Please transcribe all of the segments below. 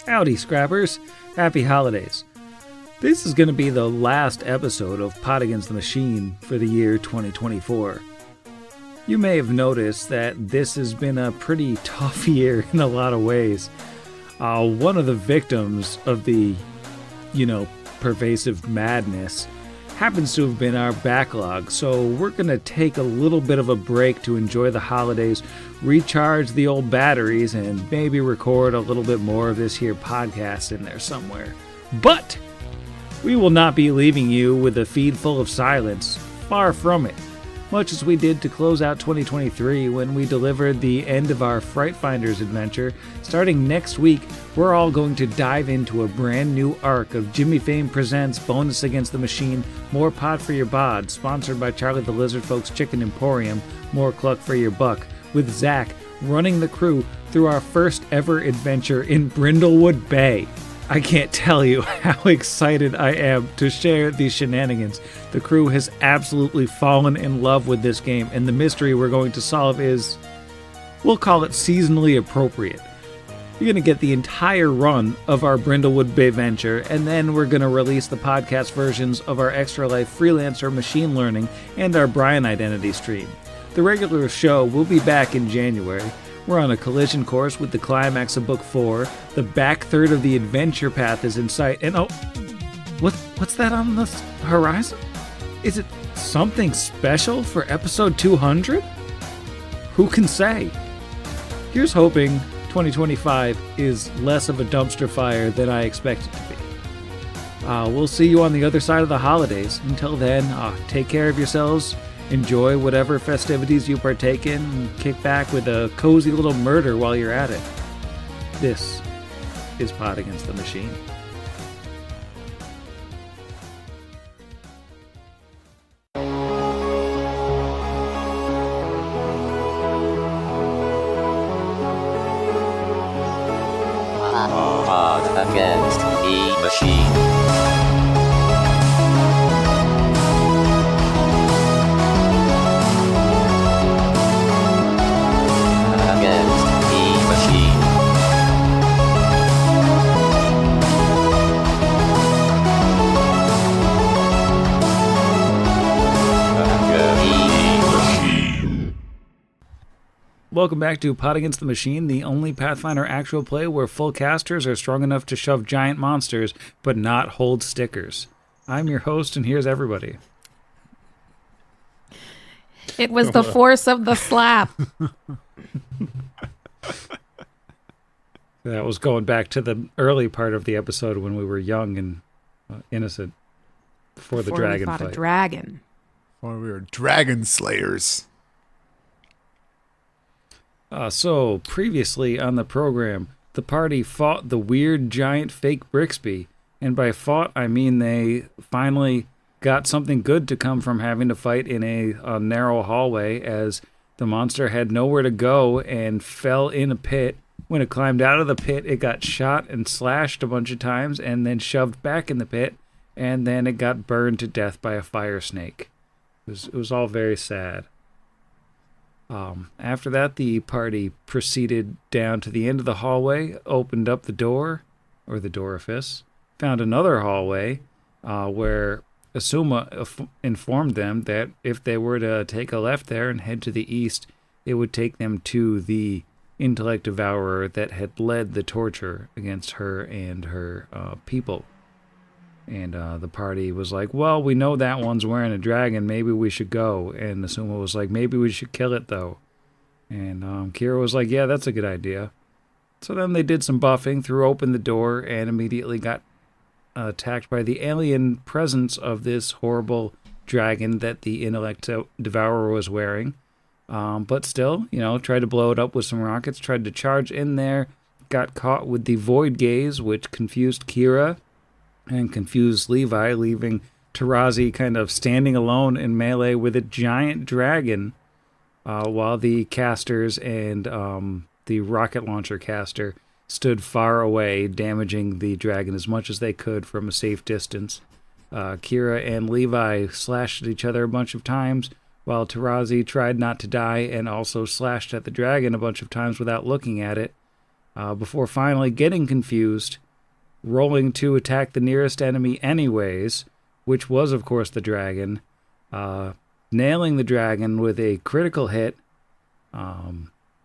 Howdy, Scrappers. Happy holidays. This is going to be the last episode of Pot Against the Machine for the year 2024. You may have noticed that this has been a pretty tough year in a lot of ways. One of the victims of the, pervasive madness happens to have been our backlog, so we're going to take a little bit of a break to enjoy the holidays, recharge the old batteries, and maybe record a little bit more of this here podcast in there somewhere. But we will not be leaving you with a feed full of silence. Far from it. Much as we did to close out 2023 when we delivered the end of our Fright Finders adventure, starting next week, we're all going to dive into a brand new arc of Jimmy Fame Presents Bonus Against the Machine, More Pot for Your Bod, sponsored by Charlie the Lizard Folks Chicken Emporium, More Cluck for Your Buck, with Zach running the crew through our first ever adventure in Brindlewood Bay. I can't tell you how excited I am to share these shenanigans. The crew has absolutely fallen in love with this game, and the mystery we're going to solve is, we'll call it seasonally appropriate. You're going to get the entire run of our Brindlewood Bay venture, and then we're going to release the podcast versions of our Extra Life Freelancer Machine Learning and our Brian Identity stream. The regular show will be back in January. We're on a collision course with the climax of Book 4. The back third of the adventure path is in sight. And what's that on the horizon? Is it something special for episode 200? Who can say? Here's hoping 2025 is less of a dumpster fire than I expect it to be. We'll see you on the other side of the holidays. Until then, take care of yourselves. Enjoy whatever festivities you partake in, and kick back with a cozy little murder while you're at it. This is Pot Against the Machine. Pot Against the Machine. Welcome back to Pot Against the Machine, the only Pathfinder actual play where full casters are strong enough to shove giant monsters, but not hold stickers. I'm your host, and here's everybody. It was the force of the slap. That was going back to the early part of the episode when we were young and innocent before the dragon we fought fight. A dragon. Before we were dragon slayers. So, previously on the program, the party fought the weird giant fake Brixby, and by fought I mean they finally got something good to come from having to fight in a narrow hallway, as the monster had nowhere to go and fell in a pit. When it climbed out of the pit, it got shot and slashed a bunch of times, and then shoved back in the pit, and then it got burned to death by a fire snake. It was all very sad. After that, the party proceeded down to the end of the hallway, opened up the door, or the orifice, found another hallway, where Asuma informed them that if they were to take a left there and head to the east, it would take them to the intellect devourer that had led the torture against her and her people. And the party was like, well, we know that one's wearing a dragon. Maybe we should go. And Asuma was like, maybe we should kill it, though. And Kira was like, yeah, that's a good idea. So then they did some buffing, threw open the door, and immediately got attacked by the alien presence of this horrible dragon that the intellect devourer was wearing. But still, tried to blow it up with some rockets, tried to charge in there, got caught with the void gaze, which confused Kira and confused Levi, leaving Tarazi kind of standing alone in melee with a giant dragon, while the casters and the rocket launcher caster stood far away, damaging the dragon as much as they could from a safe distance. Kira and Levi slashed at each other a bunch of times, while Tarazi tried not to die and also slashed at the dragon a bunch of times without looking at it. before finally getting confused, rolling to attack the nearest enemy anyways, which was, of course, the dragon, nailing the dragon with a critical hit,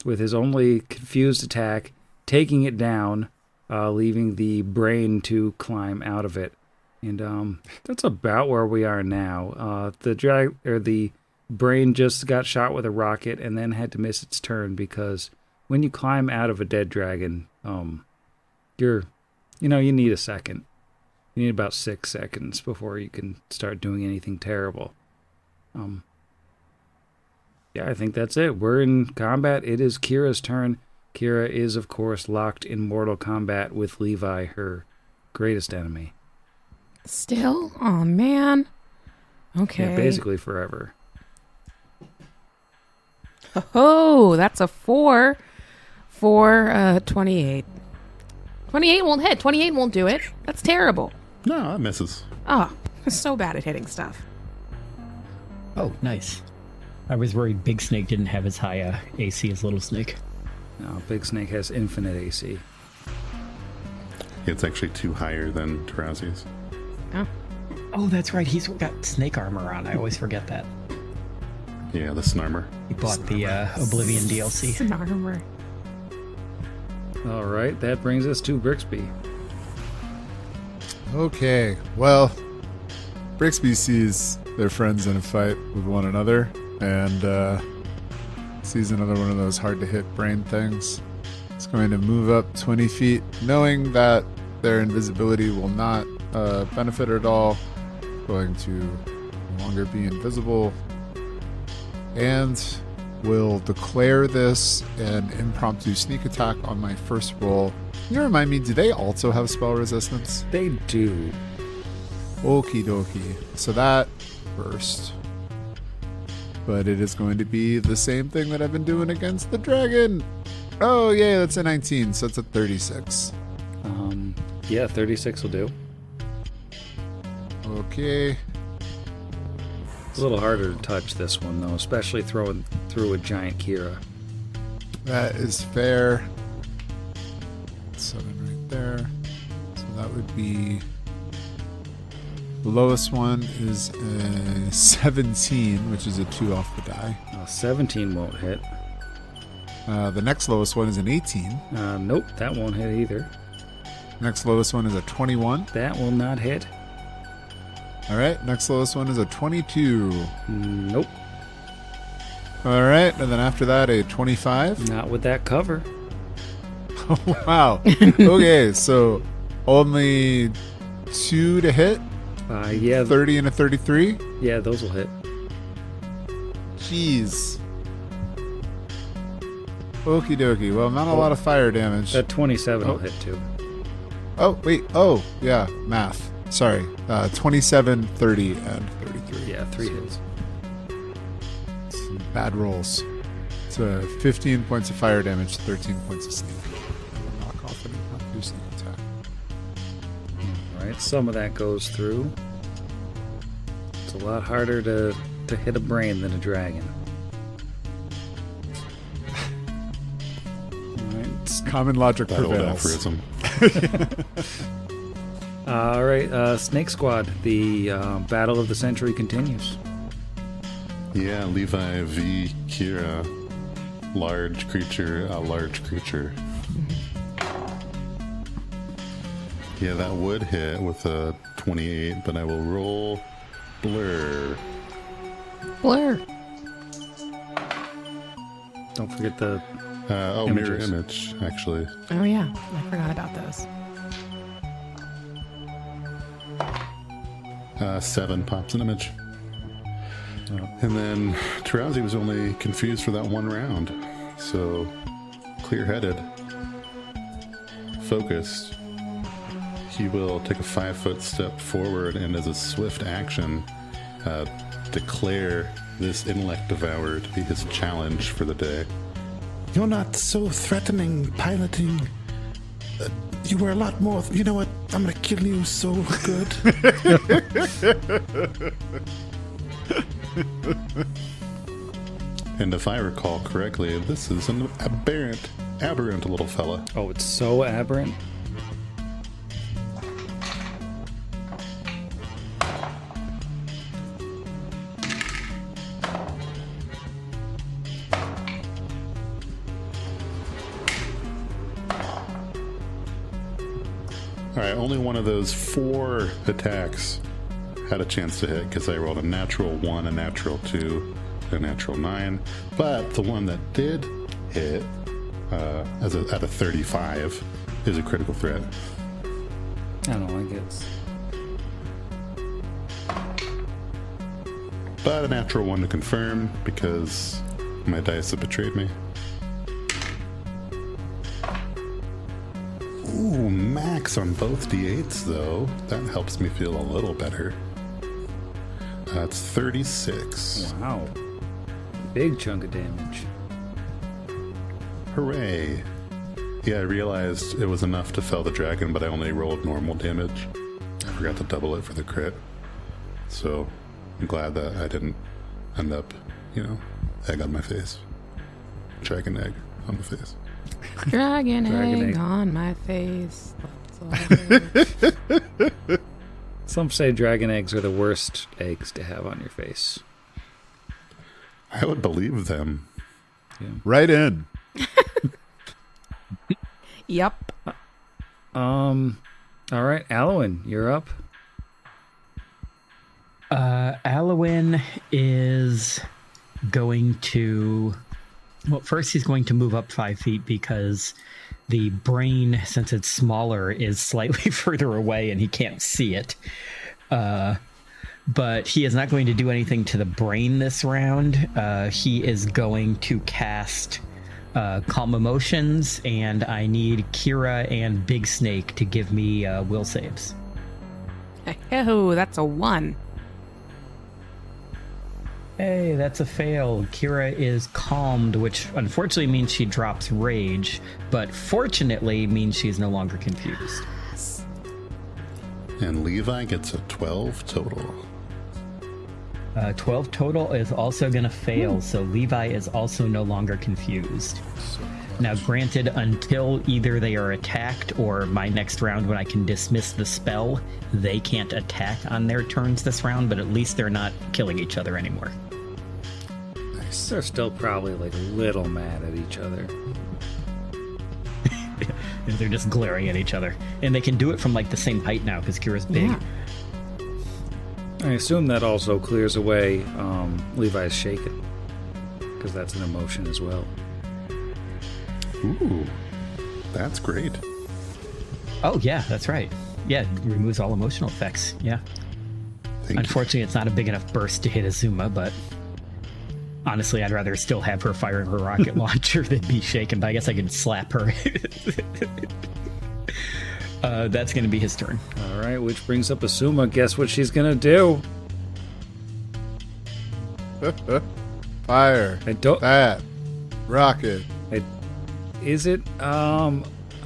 with his only confused attack, taking it down, leaving the brain to climb out of it. And that's about where we are now. The brain just got shot with a rocket and then had to miss its turn because when you climb out of a dead dragon, you need a second. You need about 6 seconds before you can start doing anything terrible. Yeah, I think that's it. We're in combat. It is Kira's turn. Kira is, of course, locked in mortal combat with Levi, her greatest enemy. Still? Oh, man. Okay. Yeah, basically forever. Oh, that's a 4 for 28. 28 won't hit. 28 won't do it. That's terrible. No, that misses. Oh, I'm so bad at hitting stuff. Oh, nice. I was worried Big Snake didn't have as high AC as Little Snake. No, Big Snake has infinite AC. It's actually 2 higher than Tarazzi's. Oh, that's right. He's got snake armor on. I always forget that. Yeah, the Snarmer. He bought the Oblivion DLC. Snarmer. All right, that brings us to Brixby. Okay, well, Brixby sees their friends in a fight with one another and sees another one of those hard-to-hit brain things. It's going to move up 20 feet, knowing that their invisibility will not benefit at all. Going to no longer be invisible. And will declare this an impromptu sneak attack on my first roll. Can you remind me, do they also have spell resistance? They do. Okie dokie. So that first. But it is going to be the same thing that I've been doing against the dragon. Oh, yeah, that's a 19, so it's a 36. Yeah, 36 will do. Okay. It's a little harder to touch this one, though, especially throwing through a giant Kira. That is fair. 7 right there. So that would be... The lowest one is a 17, which is a 2 off the die. 17 won't hit. The next lowest one is an 18. Nope, that won't hit either. Next lowest one is a 21. That will not hit. All right, next lowest one is a 22. Nope, All right, and then after that, a 25. not with that cover. Wow. Okay, so only 2 to hit, Yeah, 30 and a 33. yeah, those will hit. Jeez. Okie dokie. Well, not a lot of fire damage. That 27 will hit too. Oh, wait. Oh, yeah. Math. Sorry. 27, 30, and 33. Yeah, 3 hits. Some bad rolls. It's 15 points of fire damage, 13 points of sneak. Knock off and not do sneak attack. All right, some of that goes through. It's a lot harder to hit a brain than a dragon. All right, Common logic That old prevails. aphorism. all right, Snake Squad. The battle of the century continues. Yeah, Levi v. Kira. Large creature, a large creature. Yeah, that would hit with a 28, but I will roll Blur. Blur. Don't forget the Mirror Images. image, actually. Oh, yeah. I forgot about those. 7 pops an image. And then Tarazzi was only confused for that one round. So, clear-headed, focused, he will take a 5-foot step forward and as a swift action, declare this intellect devourer to be his challenge for the day. You're not so threatening, piloting. You were a lot more... You know what? I'm gonna kill you so good. And if I recall correctly, this is an aberrant aberrant little fella. Oh, it's so aberrant. Alright, only one of those 4 attacks had a chance to hit because I rolled a natural 1, a natural 2, a natural 9. But the one that did hit at a 35 is a critical threat. I don't know, I guess. But a natural 1 to confirm because my dice have betrayed me. Ooh, max on both d8s though. That helps me feel a little better. That's 36. Wow. Big chunk of damage. Hooray. Yeah, I realized it was enough to fell the dragon, but I only rolled normal damage. I forgot to double it for the crit. So I'm glad that I didn't end up, egg on my face. Dragon egg on the face. Dragon Dragon egg egg. on my face. That's all. Some say dragon eggs are the worst eggs to have on your face. I would believe them. Right in. Yep. All right, Alwyn, you're up. Alwyn is going to... Well, first he's going to move up 5 feet because the brain, since it's smaller, is slightly further away and he can't see it. But he is not going to do anything to the brain this round. He is going to cast Calm Emotions, and I need Kira and Big Snake to give me will saves. Oh, that's a 1. Hey, that's a fail. Kira is calmed, which unfortunately means she drops rage, but fortunately means she's no longer confused. And Levi gets a 12 total. 12 total is also going to fail, so Levi is also no longer confused. Now, granted, until either they are attacked or my next round when I can dismiss the spell, they can't attack on their turns this round, but at least they're not killing each other anymore. They're still probably like a little mad at each other. They're just glaring at each other. And they can do it from like the same height now because Kira's big. Yeah. I assume that also clears away Levi's shaken, because that's an emotion as well. Ooh, that's great. Oh, yeah, that's right. Yeah, it removes all emotional effects. Yeah. Thank Unfortunately, it's not a big enough burst to hit Azuma, but honestly, I'd rather still have her firing her rocket launcher than be shaken, but I guess I could slap her. That's going to be his turn. All right, which brings up Asuma. Guess what she's gonna do? Fire. I don't. That. Rocket. Is it?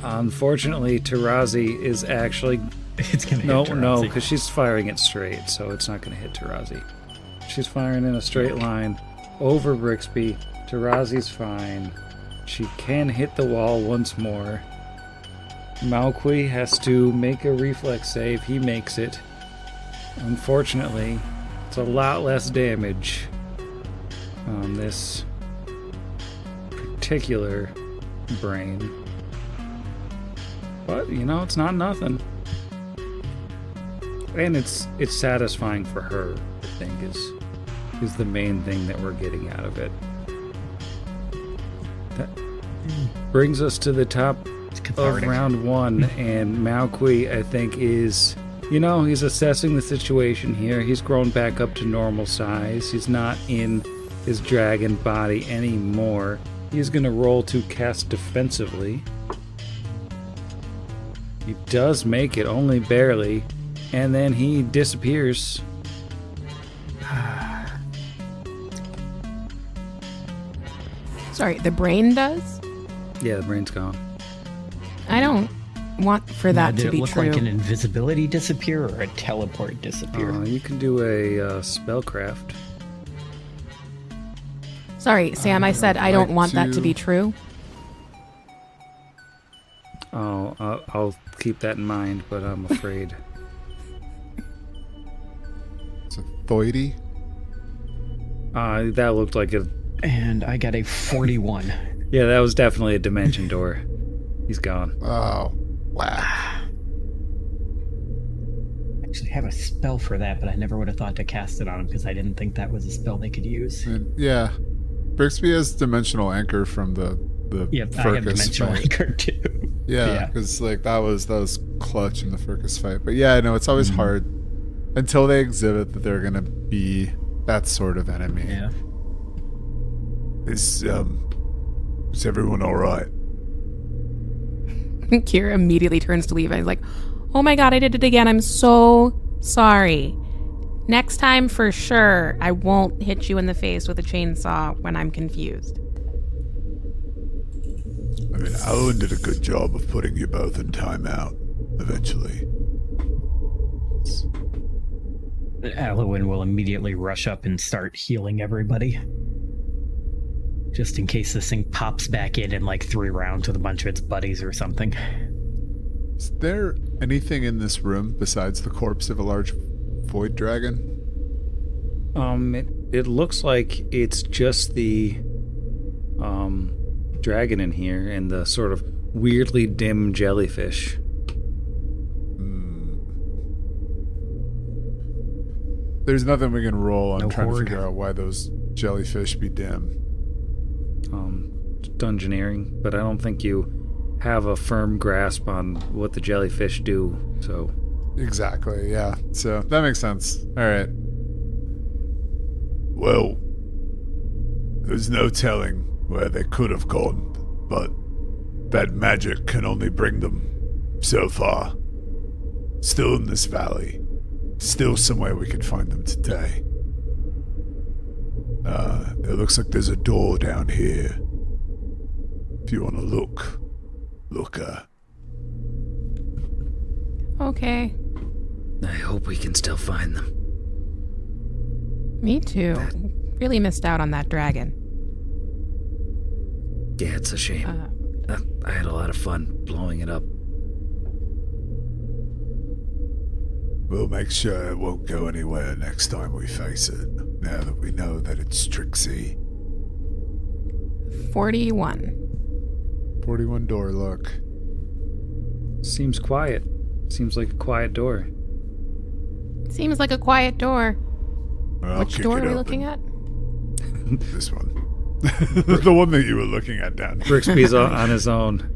Unfortunately, Tarazi is actually. It's going to No, hit no, Tarazi. because she's firing it straight, so it's not gonna hit Tarazi. She's firing in a straight line over Brixby. Tarazi's fine. She can hit the wall once more. Malqui has to make a reflex save. He makes it. Unfortunately, it's a lot less damage on this particular brain. But, it's not nothing. And it's satisfying for her, I think, is the main thing that we're getting out of it. That brings us to the top of Cathartic. round 1, and Malqui, I think, is, he's assessing the situation here. He's grown back up to normal size. He's not in his dragon body anymore. He's going to roll to cast defensively. He does make it, only barely, and then he disappears. Sorry, the brain does? Yeah, the brain's gone. I don't want for that Did to it be look true. like an invisibility disappear or a teleport disappear? You can do a spellcraft. Sorry, Sam, I said I don't like want that to to- be true. Oh, I'll keep that in mind, but I'm afraid. It's a Thoidy. That looked like a... And I got a 41. Yeah, that was definitely a dimension door. He's gone. Oh, wow. Actually have a spell for that, but I never would have thought to cast it on him because I didn't think that was a spell they could use. And yeah, Brixby has dimensional anchor from the Yep, I have Furcus dimensional fight. anchor too. Yeah, because like that was clutch in the Furcus fight. But yeah, I know it's always hard until they exhibit that they're gonna be that sort of enemy. Yeah. Is everyone all right? Kira immediately turns to Levi. He's like, oh my god, I did it again. I'm so sorry. Next time, for sure, I won't hit you in the face with a chainsaw when I'm confused. I mean, Alan did a good job of putting you both in timeout eventually. Alwyn will immediately rush up and start healing everybody. Just in case this thing pops back in like 3 rounds with a bunch of its buddies or something. Is there anything in this room besides the corpse of a large void dragon? It looks like it's just the dragon in here and the sort of weirdly dim jellyfish. There's nothing we can roll on No trying horde. to figure out why those jellyfish be dim. Dungeoneering, but I don't think you have a firm grasp on what the jellyfish do, so... Exactly, yeah. So that makes sense. Alright. Well, there's no telling where they could have gone, but that magic can only bring them so far. Still in this valley. Still somewhere we can find them today. It looks like there's a door down here. If you want to look. Okay. I hope we can still find them. Me too. Really missed out on that dragon. Yeah, it's a shame. I had a lot of fun blowing it up. We'll make sure it won't go anywhere next time we face it, now that we know that it's Trixie. 41. 41 door look. Seems quiet. Seems like a quiet door. Seems like a quiet door. I'll Which kick door it are we open. looking at? This one. The one that you were looking at, Dan. Brixby's on his own.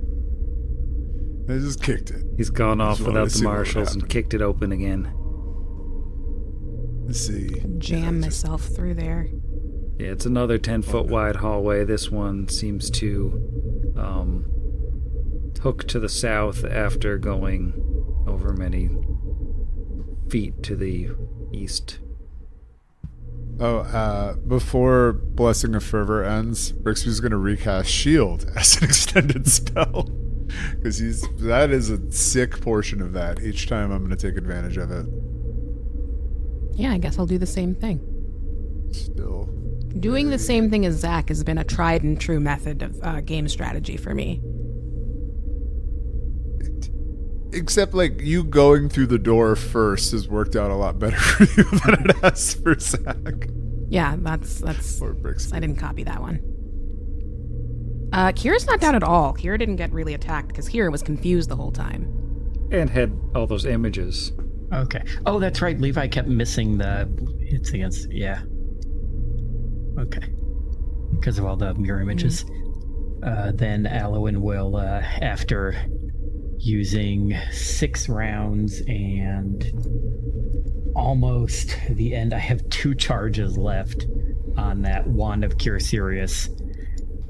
I just kicked it. He's gone off Just wanted without to the see what would marshals and happen. kicked it open again. Let's see. Jam Yeah, just- myself through there. Yeah, it's another 10-foot wide hallway. This one seems to hook to the south after going over many feet to the east. Before Blessing of Fervor ends, Brixby's going to recast Shield as an extended spell. Because that is a sick portion of that. Each time I'm going to take advantage of it. Yeah, I guess I'll do the same thing. Still. Doing the same thing as Zach has been a tried and true method of game strategy for me. Except, like, you going through the door first has worked out a lot better for you than it has for Zach. Yeah, that's Or Brixby. I didn't copy that one. Kira's not down at all. Kira didn't get really attacked because Kira was confused the whole time. And had all those images. Okay. Oh, that's right. Levi kept missing the hits against. Yeah. Okay. Because of all the mirror images. Then Alwyn will, after using 6 rounds and almost the end, I have 2 charges left on that Wand of Cure Serious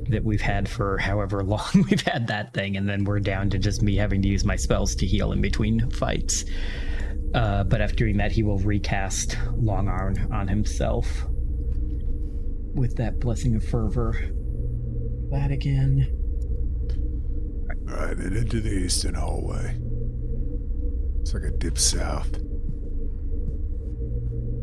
that we've had for however long we've had that thing, and then we're down to just me having to use my spells to heal in between fights. But after doing that, he will recast Long Arm on himself with that Blessing of Fervor. That again. Alright, and into the eastern hallway. It's like a dip south.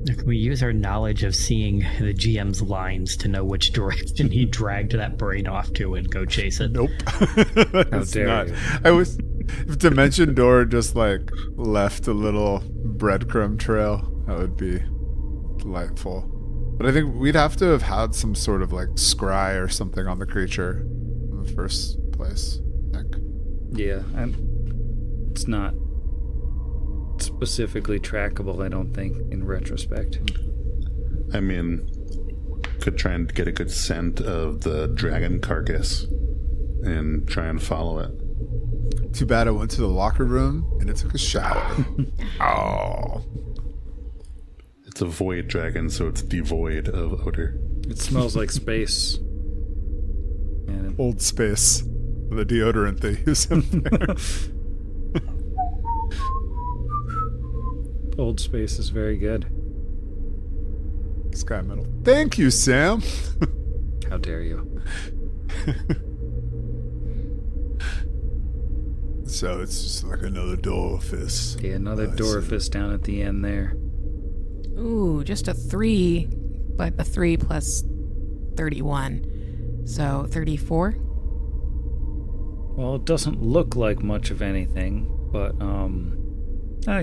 Now, can we use our knowledge of seeing the GM's lines to know which direction he dragged that brain off to and go chase it? Nope. How dare you. I was If Dimension Door just like left a little breadcrumb trail, that would be delightful. But I think we'd have to have had some sort of like scry or something on the creature in the first place, I think. Yeah, it's not specifically trackable, I don't think, in retrospect. I mean, could try and get a good scent of the dragon carcass and try and follow it. Too bad I went to the locker room and it took a shower. Oh. It's a void dragon, so it's devoid of odor. It smells like space. And Old Space. The deodorant they use in there. Old Space is very good. Sky Metal. Thank you, Sam. How dare you? So it's just like another orifice. Yeah, another I see. Dorifus down at the end there. Ooh, just a 3, but a 3 plus 31. So 34? Well, it doesn't look like much of anything, but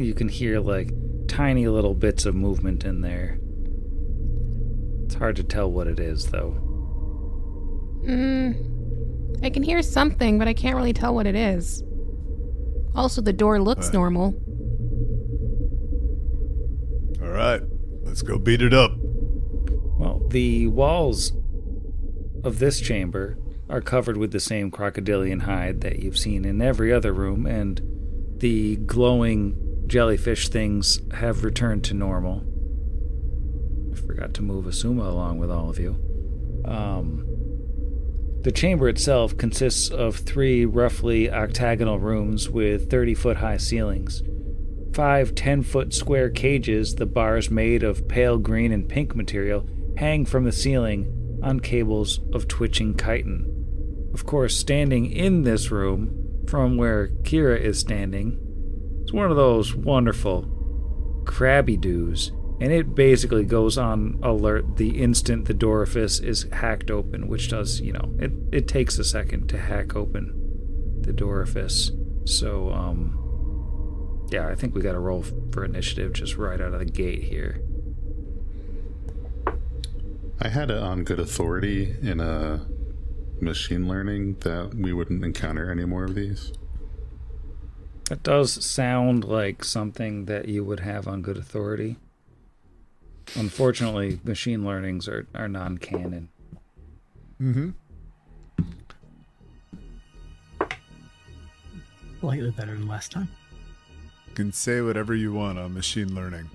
you can hear like tiny little bits of movement in there. It's hard to tell what it is, though. I can hear something, but I can't really tell what it is. Also, the door looks normal. All right, let's go beat it up. Well, the walls of this chamber are covered with the same crocodilian hide that you've seen in every other room, and the glowing jellyfish things have returned to normal. I forgot to move Asuma along with all of you. The chamber itself consists of 3 roughly octagonal rooms with 30-foot high ceilings. 5 10-foot square cages, the bars made of pale green and pink material, hang from the ceiling on cables of twitching chitin. Of course, standing in this room, from where Kira is standing, is one of those wonderful crabby-doos, and it basically goes on alert the instant the orifice is hacked open, which does, it takes a second to hack open the orifice. So, yeah, I think we gotta roll for initiative just right out of the gate here. I had it on good authority in a machine learning that we wouldn't encounter any more of these. That does sound like something that you would have on good authority. Unfortunately, machine learnings are non-canon. Mm-hmm. Slightly better than last time. You can say whatever you want on machine learning.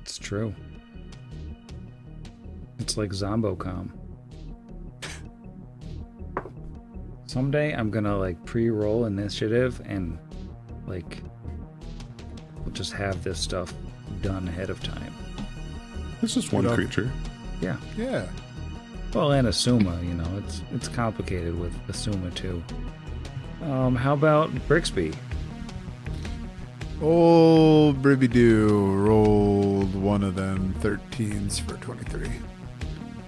It's true. It's like Zombocom. Someday I'm gonna pre-roll initiative and we'll just have this stuff done ahead of time. It's just one creature. Yeah. Yeah. Well, and Asuma, it's complicated with Asuma too. How about Brixby? Old Bribby-Doo rolled one of them 13s for 23.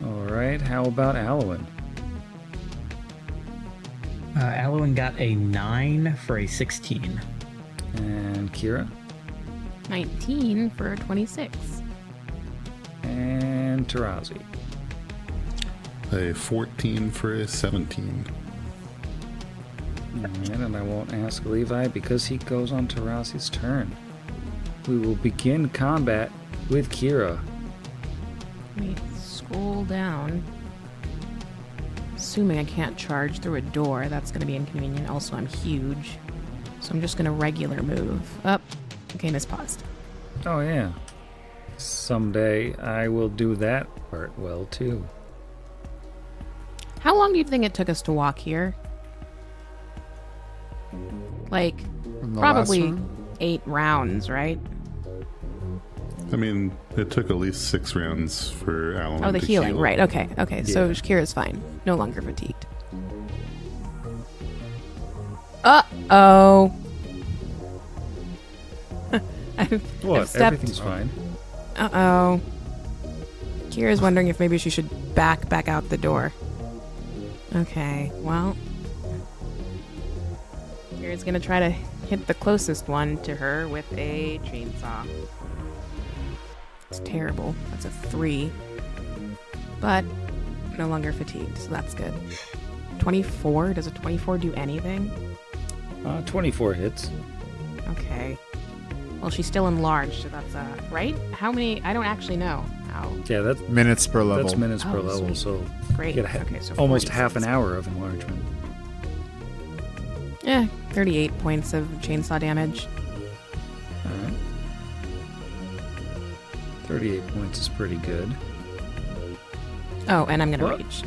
All right. How about Alwyn? Alwyn got a 9 for a 16. And Kira? 19 for 26. And Tarazi? A 14 for a 17. Alright, and I won't ask Levi because he goes on Tarazi's turn. We will begin combat with Kira. Let me scroll down. Assuming I can't charge through a door, that's going to be inconvenient. Also, I'm huge. So I'm just going to regular move. Up. Okay, mispaused. Oh yeah. Someday I will do that part well too. How long do you think it took us to walk here? From the Probably last room? 8 rounds, right? I mean, it took at least 6 rounds for Alan Oh, the to healing, heal. right. Okay. So Yeah. Shakira's fine. No longer fatigued. Uh-oh. What? Everything's fine. Uh-oh. Kira's wondering if maybe she should back out the door. Okay, well, Kira's gonna try to hit the closest one to her with a chainsaw. It's terrible. That's a 3. But no longer fatigued, so that's good. 24? Does a 24 do anything? 24 hits. Okay. Well, she's still enlarged, so that's, right? How many? I don't actually know how. Yeah, that's Minutes per level. That's minutes per Oh, level, sweet. so Great. you get Okay, so almost 46. half an hour of enlargement. Yeah, 38 points of chainsaw damage. All right. 38 points is pretty good. Oh, and I'm gonna What? rage.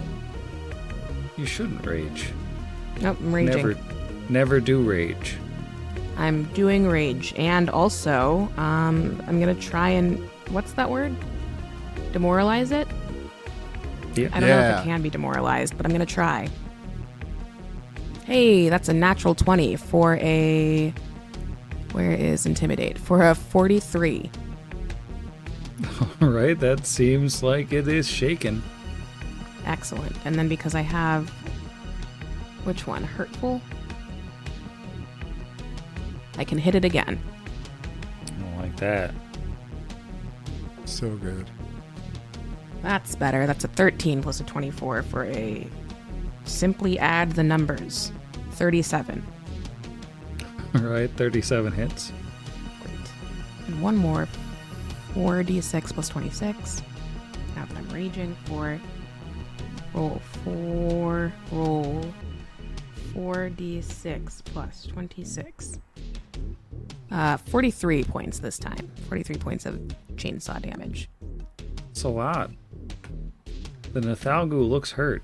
You shouldn't rage. Nope, I'm raging. Never do rage. I'm doing rage. And also, I'm gonna try and... What's that word? Demoralize it? Yeah. I don't know if Yeah. it can be demoralized, but I'm gonna try. Hey, that's a natural 20 for a... Where is Intimidate? For a 43. All right, that seems like it is shaken. Excellent. And then because I have... Which one? Hurtful? I can hit it again. I don't like that. So good. That's better. That's a 13 plus a 24 for a... Simply add the numbers. 37. All right, 37 hits. Great. And one more. 4d6 plus 26. Now that I'm raging for... Roll 4d6 plus 26. 43 points this time. 43 points of chainsaw damage. It's a lot. The Nathalgu looks hurt.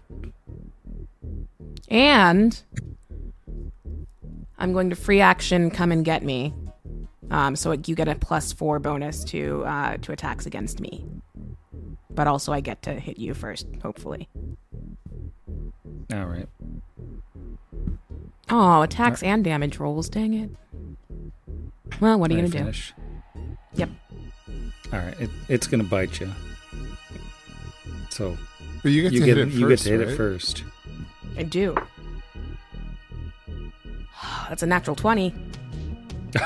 And I'm going to free action come and get me. So you get a +4 bonus to attacks against me. But also I get to hit you first, hopefully. All right. Oh, attacks and damage rolls. Dang it. Well, what are you Can I gonna finish? do? Yep. All right, it's gonna bite you. So But you get you to get hit it you first, get to hit right? it first. I do. That's a natural 20.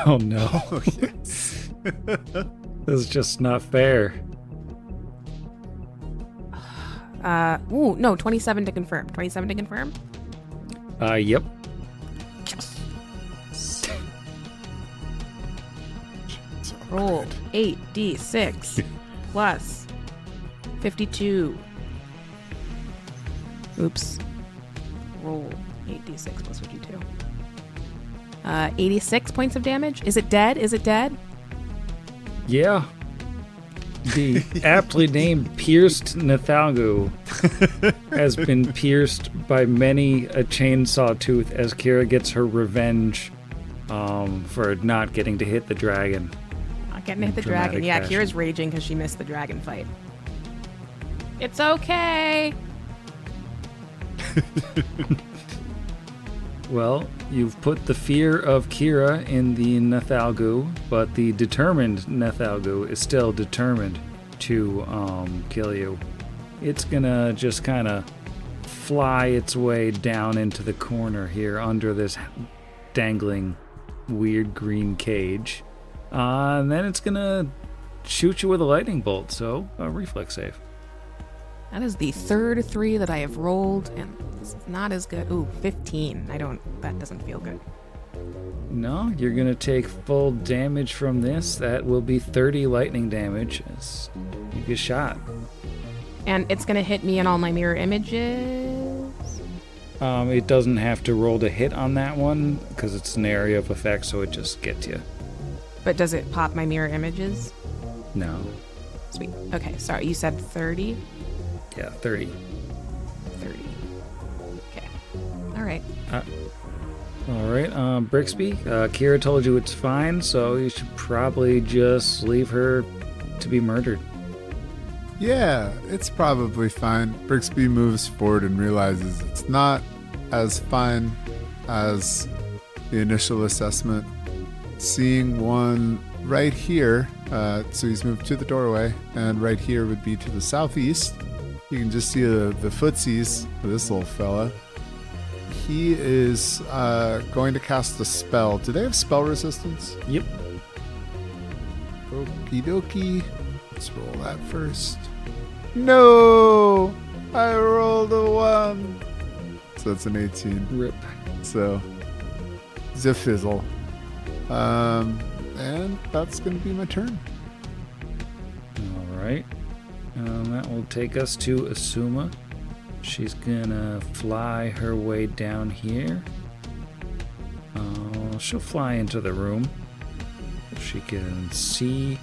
Oh no, Oh, yes. this is just not fair. Ooh, no, 27 to confirm. 27 to confirm? Yep. Roll 8d6 plus 52. Oops. Roll 8d6 plus 52. 86 points of damage. Is it dead? Is it dead? Yeah. The aptly named Pierced Nathalgu has been pierced by many a chainsaw tooth as Kira gets her revenge for not getting to hit the dragon. Not getting to hit the Dramatic dragon. Yeah, fashion. Kira's raging because she missed the dragon fight. It's okay. Well, you've put the fear of Kira in the Nathalgu, but the determined Nathalgu is still determined to kill you. It's gonna just kind of fly its way down into the corner here under this dangling weird green cage. And then it's gonna shoot you with a lightning bolt, so a reflex save. That is the third 3 that I have rolled, and it's not as good. Ooh, 15. That doesn't feel good. No, you're gonna take full damage from this. That will be 30 lightning damage as you get shot. And it's gonna hit me in all my mirror images. It doesn't have to roll to hit on that one because it's an area of effect, so it just gets you. But does it pop my mirror images? No. Sweet. Okay, sorry. You said 30? Yeah, 30. 30. Okay. All right. All right, Brixby, Kira told you it's fine, so you should probably just leave her to be murdered. Yeah, it's probably fine. Brixby moves forward and realizes it's not as fine as the initial assessment. Seeing one right here, so he's moved to the doorway, and right here would be to the southeast. You can just see the footsies of this little fella. he is going to cast a spell. Do they have spell resistance? Yep. Okie dokie. Let's roll that first. No! I rolled a 1. So that's an 18. Rip. So, Zafizzle. And that's going to be my turn. All right. That will take us to Asuma. She's gonna fly her way down here. She'll fly into the room. She can see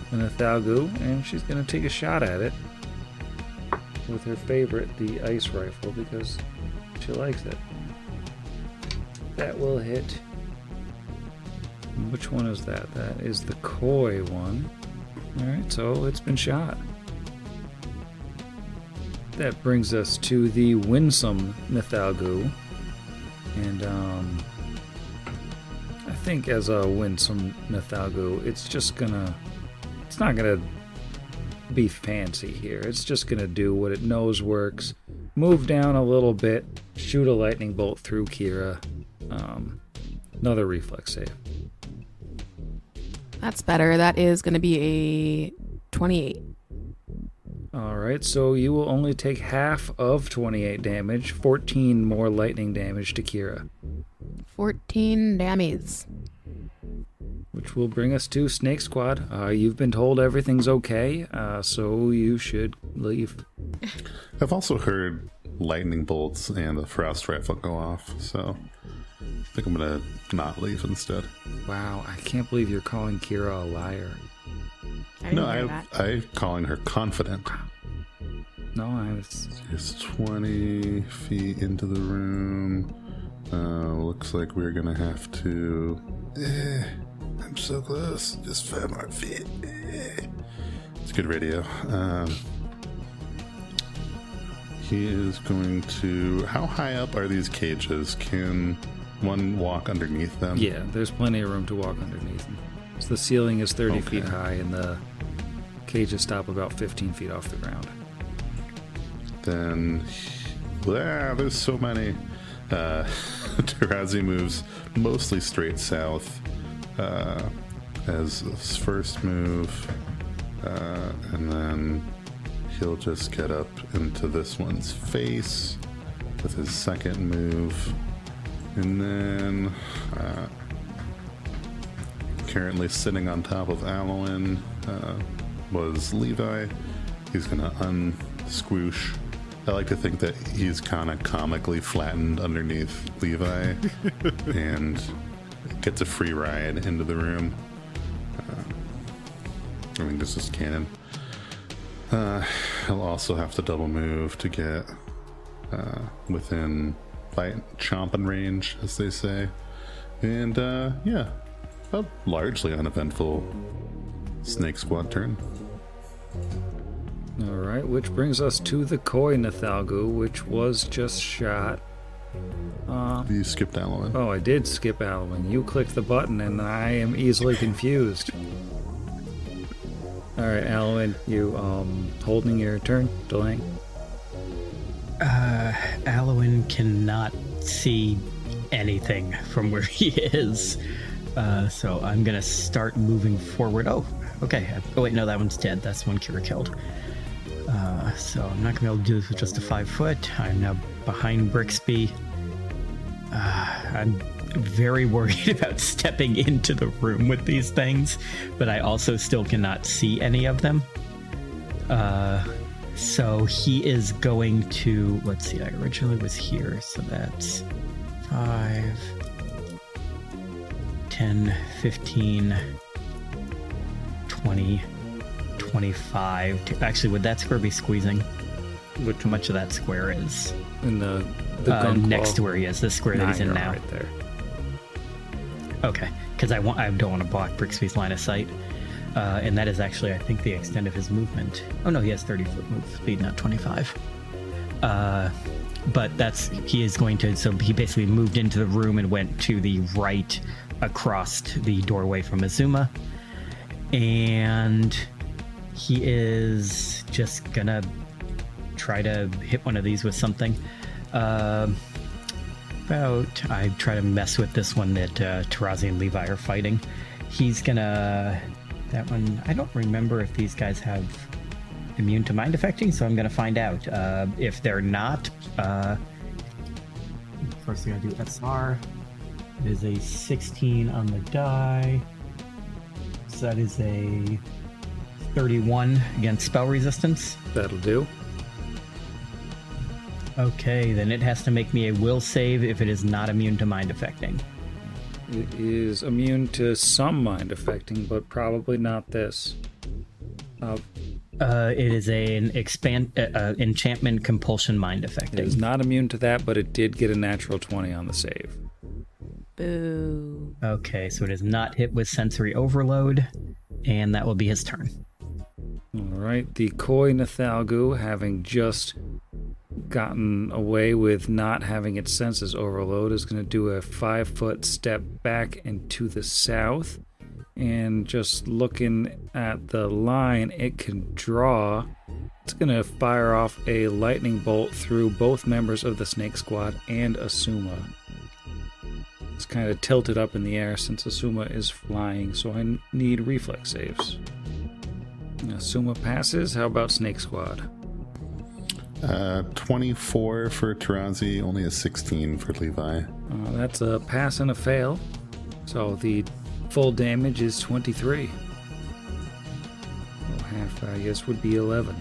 the Nathalgu, and she's gonna take a shot at it with her favorite, the ice rifle, because she likes it. That will hit. Which one is that? That is the Koi one. Alright, so it's been shot. That brings us to the winsome Nathalgu. And I think as a winsome Nathalgu, it's not gonna be fancy here. It's just gonna do what it knows works. Move down a little bit, shoot a lightning bolt through Kira. Another reflex save. That's better. That is going to be a 28. Alright, so you will only take half of 28 damage, 14 more lightning damage to Kira. 14 damage. Which will bring us to Snake Squad. You've been told everything's okay, so you should leave. I've also heard lightning bolts and the frost rifle go off, so I think I'm gonna not leave instead. Wow, I can't believe you're calling Kira a liar. I didn't hear that. I'm calling her confident. No, I was... It's 20 feet into the room. Looks like we're gonna have to... I'm so close. Just 5 more feet. It's good radio. He is going to... How high up are these cages? Can one walk underneath them? Yeah, there's plenty of room to walk underneath them. So the ceiling is 30 feet high, and the cages stop about 15 feet off the ground. Then... there's so many. Tarazi moves mostly straight south as his first move, and then he'll just get up into this one's face with his second move, and then currently sitting on top of Alwyn was Levi. He's gonna unsquoosh. I like to think that he's kind of comically flattened underneath Levi and gets a free ride into the room. I mean, this is canon. He'll also have to double move to get within fight chomping range, as they say. And yeah, a largely uneventful Snake Squad turn. Alright, which brings us to the Koi Nathalgu, which was just shot. You skipped Alwyn. Oh, I did skip Alwyn. You clicked the button, and I am easily confused. Alright, Alwyn, you holding your turn, delaying? Alwyn cannot see anything from where he is. So I'm gonna start moving forward. Oh, okay. Oh wait, no, that one's dead. That's one Kira killed. So I'm not gonna be able to do this with just a 5 foot. I'm now behind Brixby. I'm very worried about stepping into the room with these things, but I also still cannot see any of them. So he is going to, let's see, I originally was here, so that's 5, 10, 15, 20, 25. Actually, would that square be squeezing? How much of that square is? In the gun next to where he is, the square that he's in now. Right there. Okay, because I don't want to block Brixby's line of sight. And that is actually, I think, the extent of his movement. Oh no, he has 30-foot move speed, not 25. But he is going to, so he basically moved into the room and went to the right across the doorway from Azuma. And he is just gonna try to hit one of these with something. about I try to mess with this one that Tarazi and Levi are fighting? He's gonna... That one... I don't remember if these guys have immune to mind affecting, so I'm gonna find out. If they're not... first thing I do SR. It is a 16 on the die. So that is a 31 against spell resistance. That'll do. Okay, then it has to make me a will save if it is not immune to mind affecting. It is immune to some mind affecting, but probably not this. It is an enchantment compulsion mind It affecting. is not immune to that, but it did get a natural 20 on the save. Boo. Okay, so it is not hit with sensory overload, and that will be his turn. All right, the Koi Nathalgu, having just gotten away with not having its senses overload, is going to do a 5-foot step back and to the south. And just looking at the line it can draw, it's going to fire off a lightning bolt through both members of the Snake Squad and Asuma. It's kind of tilted up in the air since Asuma is flying, so I need reflex saves. Asuma passes. How about Snake Squad? 24 for Tarazi, only a 16 for Levi. That's a pass and a fail. So the full damage is 23. Well, half, I guess, would be 11.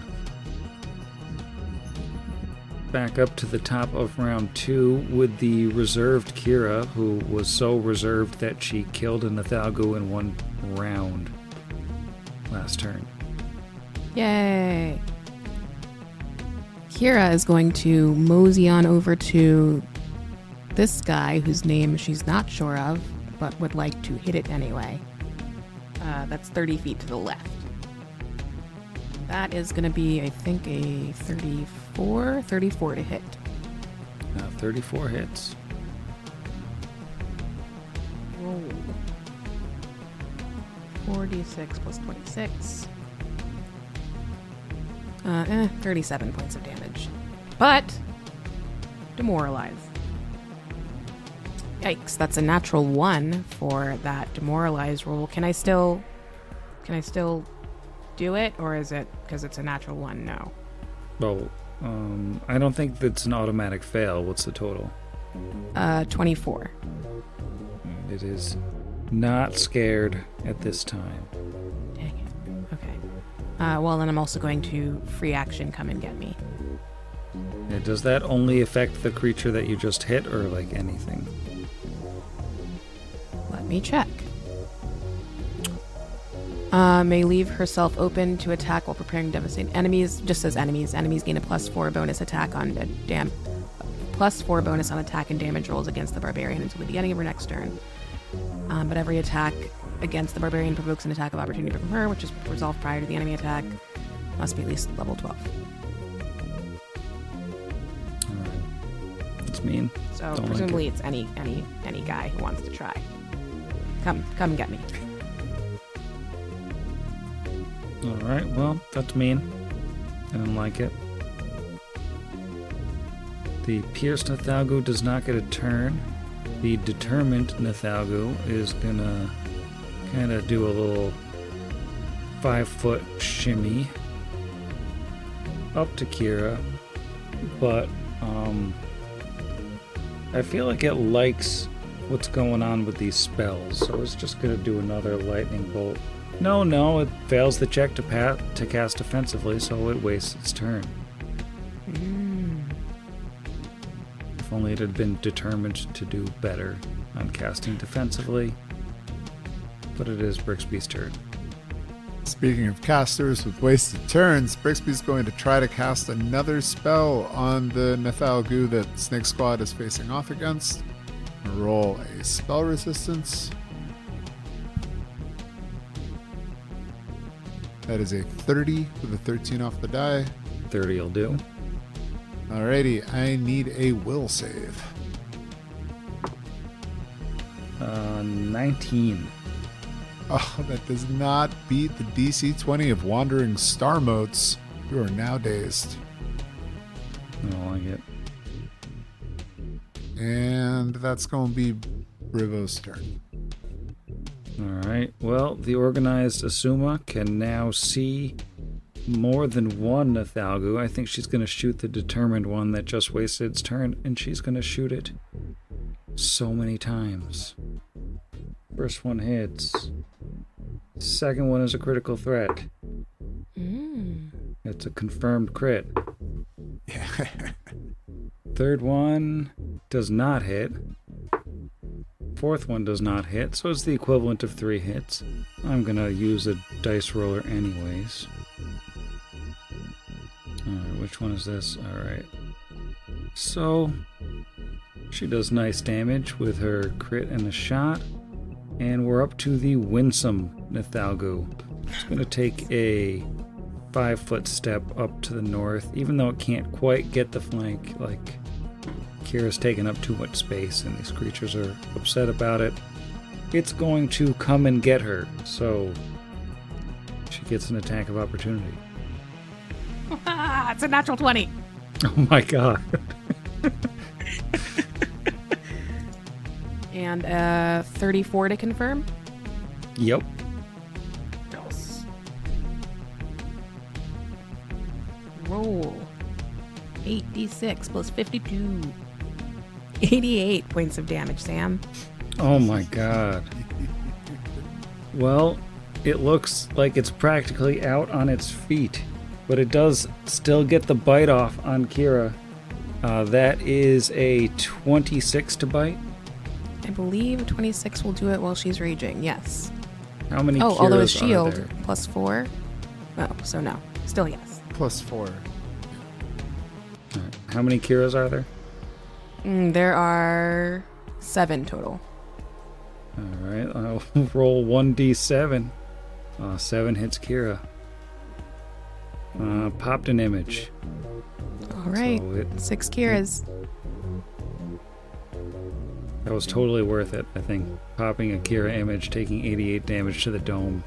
Back up to the top of round 2 with the reserved Kira, who was so reserved that she killed a Nathalgu in one round last turn. Yay. Kira is going to mosey on over to this guy whose name she's not sure of, but would like to hit it anyway. That's 30 feet to the left. That is going to be, I think, a 34 to hit. 34 hits. Roll. 4d6 plus 26. 37 points of damage. But demoralize. Yikes, that's a natural 1 for that demoralize roll. Can I still do it, or is it because it's a natural 1? No. Well, I don't think that's an automatic fail. What's the total? 24. It is not scared at this time. Dang it. Okay. Well, then I'm also going to free action come and get me. Does that only affect the creature that you just hit, or like anything? Let me check. May leave herself open to attack while preparing to devastate enemies. Just says enemies. Enemies gain a +4 bonus attack on +4 bonus on attack and damage rolls against the barbarian until the beginning of her next turn. But every attack against the barbarian provokes an attack of opportunity from her, which is resolved prior to the enemy attack. Must be at least level 12. That's mean. So Don't presumably like it's any guy who wants to try. Come get me. Alright, well, that's mean. I don't like it. The Pierced Nathalgu does not get a turn. The Determined Nathalgu is gonna kind of do a little 5-foot shimmy up to Kira, but I feel like it likes what's going on with these spells, so it's just gonna do another lightning bolt. No, it fails the check to cast offensively, so it wastes its turn. If only it had been determined to do better on casting defensively. But it is Brixby's turn. Speaking of casters with wasted turns, Brixby's going to try to cast another spell on the Nathalgu that Snake Squad is facing off against. Roll a spell resistance. That is a 30 with a 13 off the die. 30 will do. Alrighty, I need a will save. 19. Oh, that does not beat the DC 20 of Wandering Star Motes. You are now dazed. I don't like it. And And that's going to be Brivo's turn. All right. Well, the organized Asuma can now see more than one Nathalgu. I think she's going to shoot the determined one that just wasted its turn, and she's going to shoot it so many times. First one hits. Second one is a critical threat. It's a confirmed crit. Third one does not hit. Fourth one does not hit, so it's the equivalent of 3 hits. I'm going to use a dice roller anyways. Alright, which one is this? Alright. So, she does nice damage with her crit and a shot. And we're up to the winsome Nathalgu. It's going to take a 5-foot step up to the north, even though it can't quite get the flank. Like, Kira's taking up too much space, and these creatures are upset about it. It's going to come and get her, so she gets an attack of opportunity. It's a natural 20. Oh my god. And 34 to confirm. Yep. Yes. Roll. 8d6 plus 52. 88 points of damage, Sam. Oh my god. Well, it looks like it's practically out on its feet, but it does still get the bite off on Kira. That is a 26 to bite. I believe 26 will do it while she's raging, yes. How many Oh, Kiras although are it's shield, there? plus 4. Oh, so no. Still yes. +4. Alright, how many Kiras are there? There are 7 total. Alright, I'll roll 1d7. 7 hits Kira. Popped an image. All right. So it, 6 Kiras. that was totally worth it, I think. Popping a Kira image, taking 88 damage to the dome.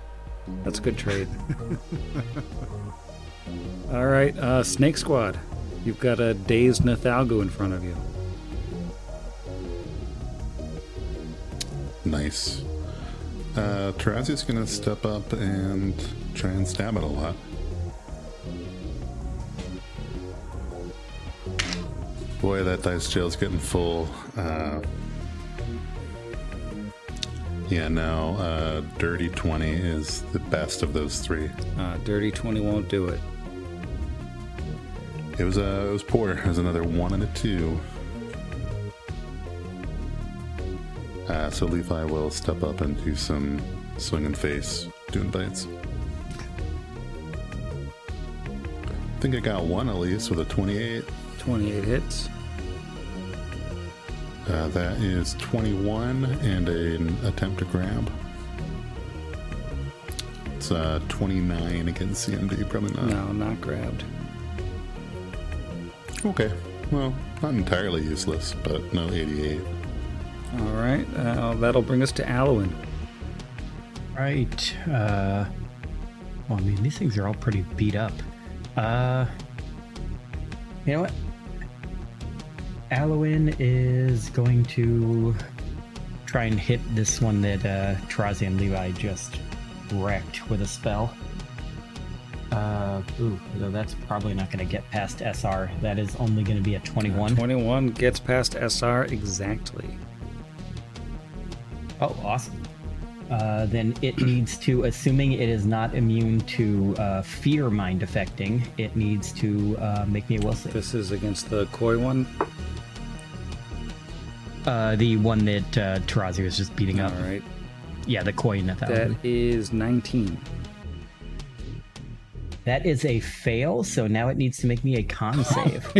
That's a good trade. Alright, Snake Squad. You've got a dazed Nathalgu in front of you. Nice. Tarazi's gonna step up and try and stab it a lot. Boy, that dice jail's getting full. Yeah, no, dirty 20 is the best of those 3. Dirty 20 won't do it. It was poor. It was another 1 and a 2. So Levi will step up and do some swing and face, doing bites. I think I got 1 at least with a 28. 28 hits. That is 21 and an attempt to grab. It's 29 against CMD, probably not. No, not grabbed. Okay, well, not entirely useless, but no 88. Alright, that'll bring us to Alwyn. Right. Well, I mean, these things are all pretty beat up. You know what? Alwyn is going to try and hit this one that Tarazi and Levi just wrecked with a spell. Though that's probably not going to get past SR. That is only going to be a 21. 21 gets past SR exactly. Oh, awesome. Then it needs to, assuming it is not immune to fear mind affecting, it needs to make me a will save. This is against the Koi one. The one that Tarazi was just beating up. Alright. Yeah, the koi Nathalgu. That is 19. That is a fail, so now it needs to make me a con save.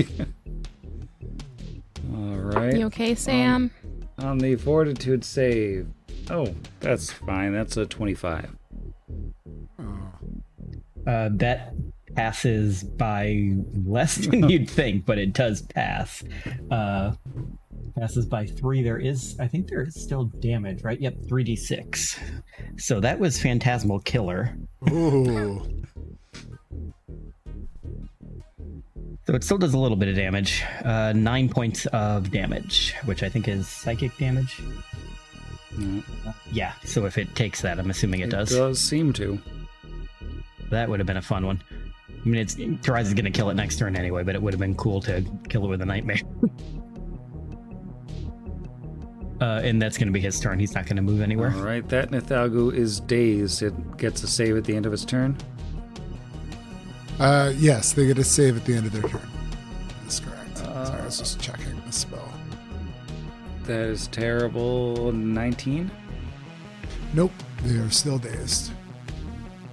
Alright. You okay, Sam? On the fortitude save. Oh, that's fine. That's a 25. That passes by less than you'd think, but it does pass. Passes by 3. I think there is still damage, right? Yep, 3d6. So that was Phantasmal Killer. Ooh. So it still does a little bit of damage. 9 points of damage, which I think is psychic damage. Yeah, so if it takes that, I'm assuming it does. It does seem to. That would have been a fun one. I mean, Torus is going to kill it next turn anyway, but it would have been cool to kill it with a nightmare. And that's going to be his turn. He's not going to move anywhere. All right, that Nithalgu is dazed. It gets a save at the end of its turn. Yes, they get a save at the end of their turn. That's correct. Sorry, I was just checking the spell. That is terrible. 19? Nope, they are still dazed.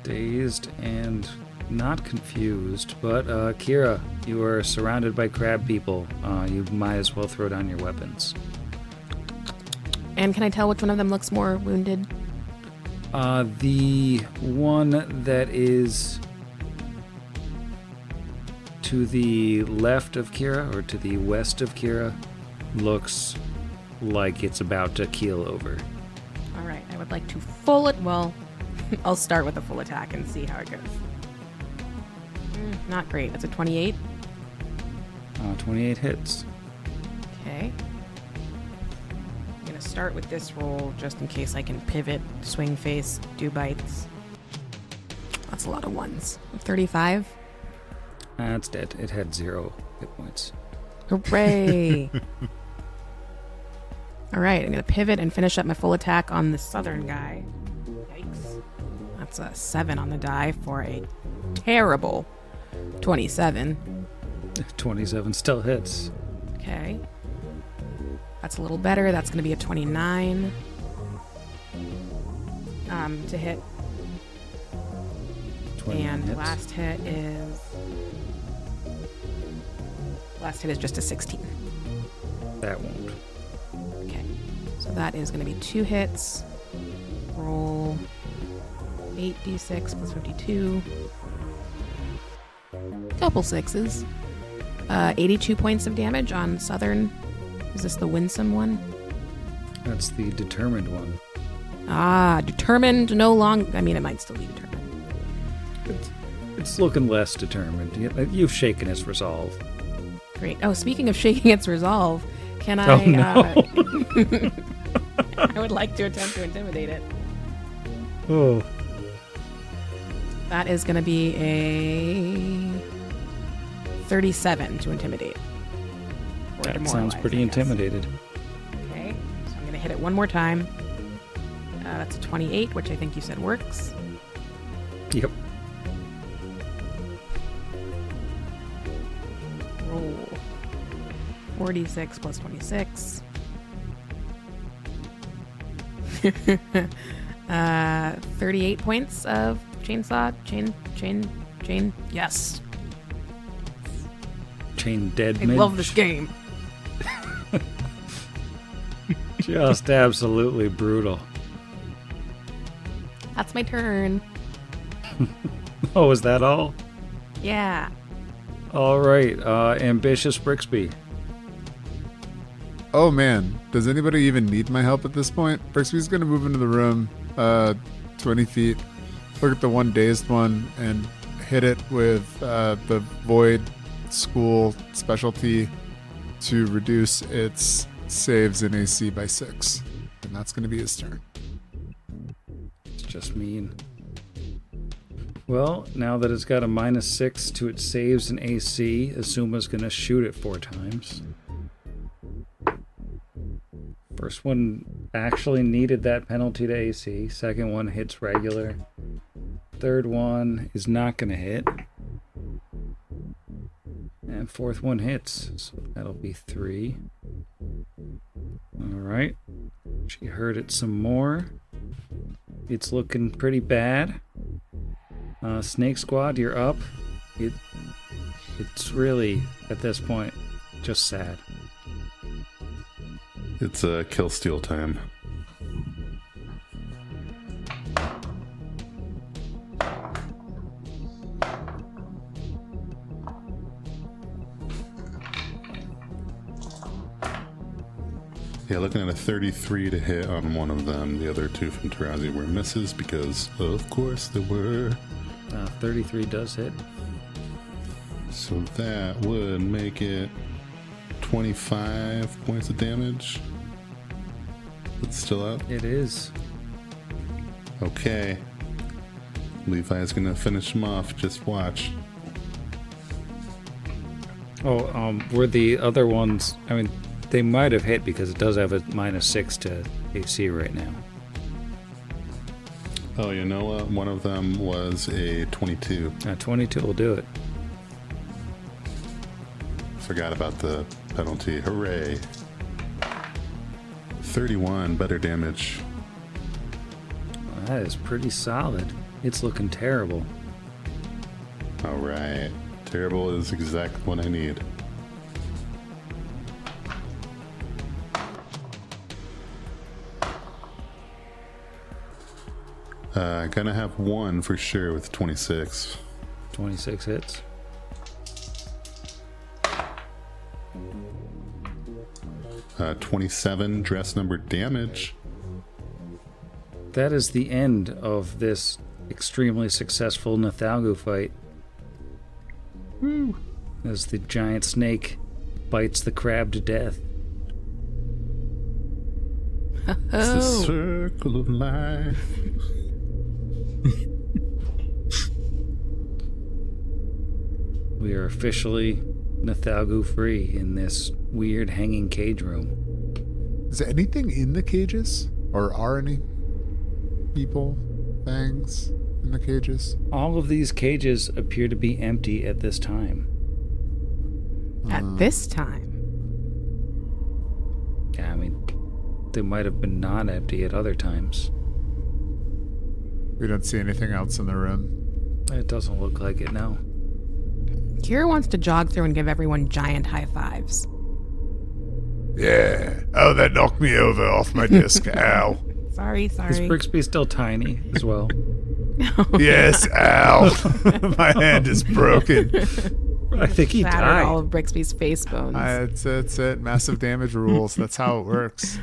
Dazed and not confused. But, Kira, you are surrounded by crab people. You might as well throw down your weapons. And can I tell which one of them looks more wounded? The one that is to the left of Kira, or to the west of Kira, looks like it's about to keel over. All right, I would like to full it. Well, I'll start with a full attack and see how it goes. Not great. That's a 28. 28 hits. Okay. I'm going to start with this roll just in case I can pivot, swing face, do bites. That's a lot of ones. 35. It's dead. It had 0 hit points. Hooray! All right, I'm going to pivot and finish up my full attack on the southern guy. Yikes. That's a 7 on the die for a terrible 27. 27 still hits. Okay. That's a little better. That's going to be a 29 to hit. 29 And hits. last hit is just a 16. That won't. Okay. So that is going to be 2 hits. Roll 8d6 plus 52. Couple 6s. 82 points of damage on Southern. Is this the winsome one? That's the determined one. Determined no longer. I mean, it might still be determined. It's looking less determined. You've shaken its resolve. Great. Oh, speaking of shaking its resolve, can I... Oh, no. I would like to attempt to intimidate it. Oh. That is going to be a 37 to intimidate. Or That demoralize, sounds pretty I guess. intimidated. Okay, so I'm going to hit it one more time. That's a 28, which I think you said works. Yep. Roll 46 plus 26. 38 points of chainsaw. Chain. Yes. Chain dead I love this game. Just absolutely brutal. That's my turn. Oh, is that all? Yeah. All right. Ambitious Brixby. Oh man, does anybody even need my help at this point? Brixby's gonna move into the room 20 feet, look at the one dazed one, and hit it with the Void School specialty to reduce its saves in AC by 6. And that's gonna be his turn. It's just mean. Well, now that it's got a -6 to its saves and AC, Asuma's going to shoot it 4 times. First one actually needed that penalty to AC. Second one hits regular. Third one is not going to hit. And fourth one hits. So that'll be 3. Alright. She heard it some more. It's looking pretty bad. Snake Squad, you're up. It's really, at this point, just sad. It's kill steal time. Yeah, looking at a 33 to hit on one of them. The other 2 from Tarazi were misses because, of course, they were. 33 does hit. So that would make it 25 points of damage. It's still up? It is. Okay. Levi's gonna finish him off. Just watch. Were the other ones... I mean, they might have hit because it does have a -6 to AC right now. Oh, you know what? One of them was a 22. 22 will do it. Forgot about the penalty. Hooray. 31, better damage. That is pretty solid. It's looking terrible. Alright. Terrible is exactly what I need. Gonna have one for sure with 26. 26 hits. Uh, 27 dress number damage. That is the end of this extremely successful Nathalgu fight. As the giant snake bites the crab to death. It's the circle of life. We are officially Nathalgu free in this weird hanging cage room. Is there anything in the cages? Or are any people, things in the cages? All of these cages appear to be empty at this time. At this time. Yeah, I mean, they might have been not empty at other times. We don't see anything else in the room. It doesn't look like it now. Kira wants to jog through and give everyone giant high fives. Yeah. Oh, that knocked me over off my disc. Ow. Sorry. Is Brixby still tiny as well? Yes, ow. My hand is broken. I think he Shattered died. all of Brixby's face bones. That's it. Massive damage rules. That's how it works.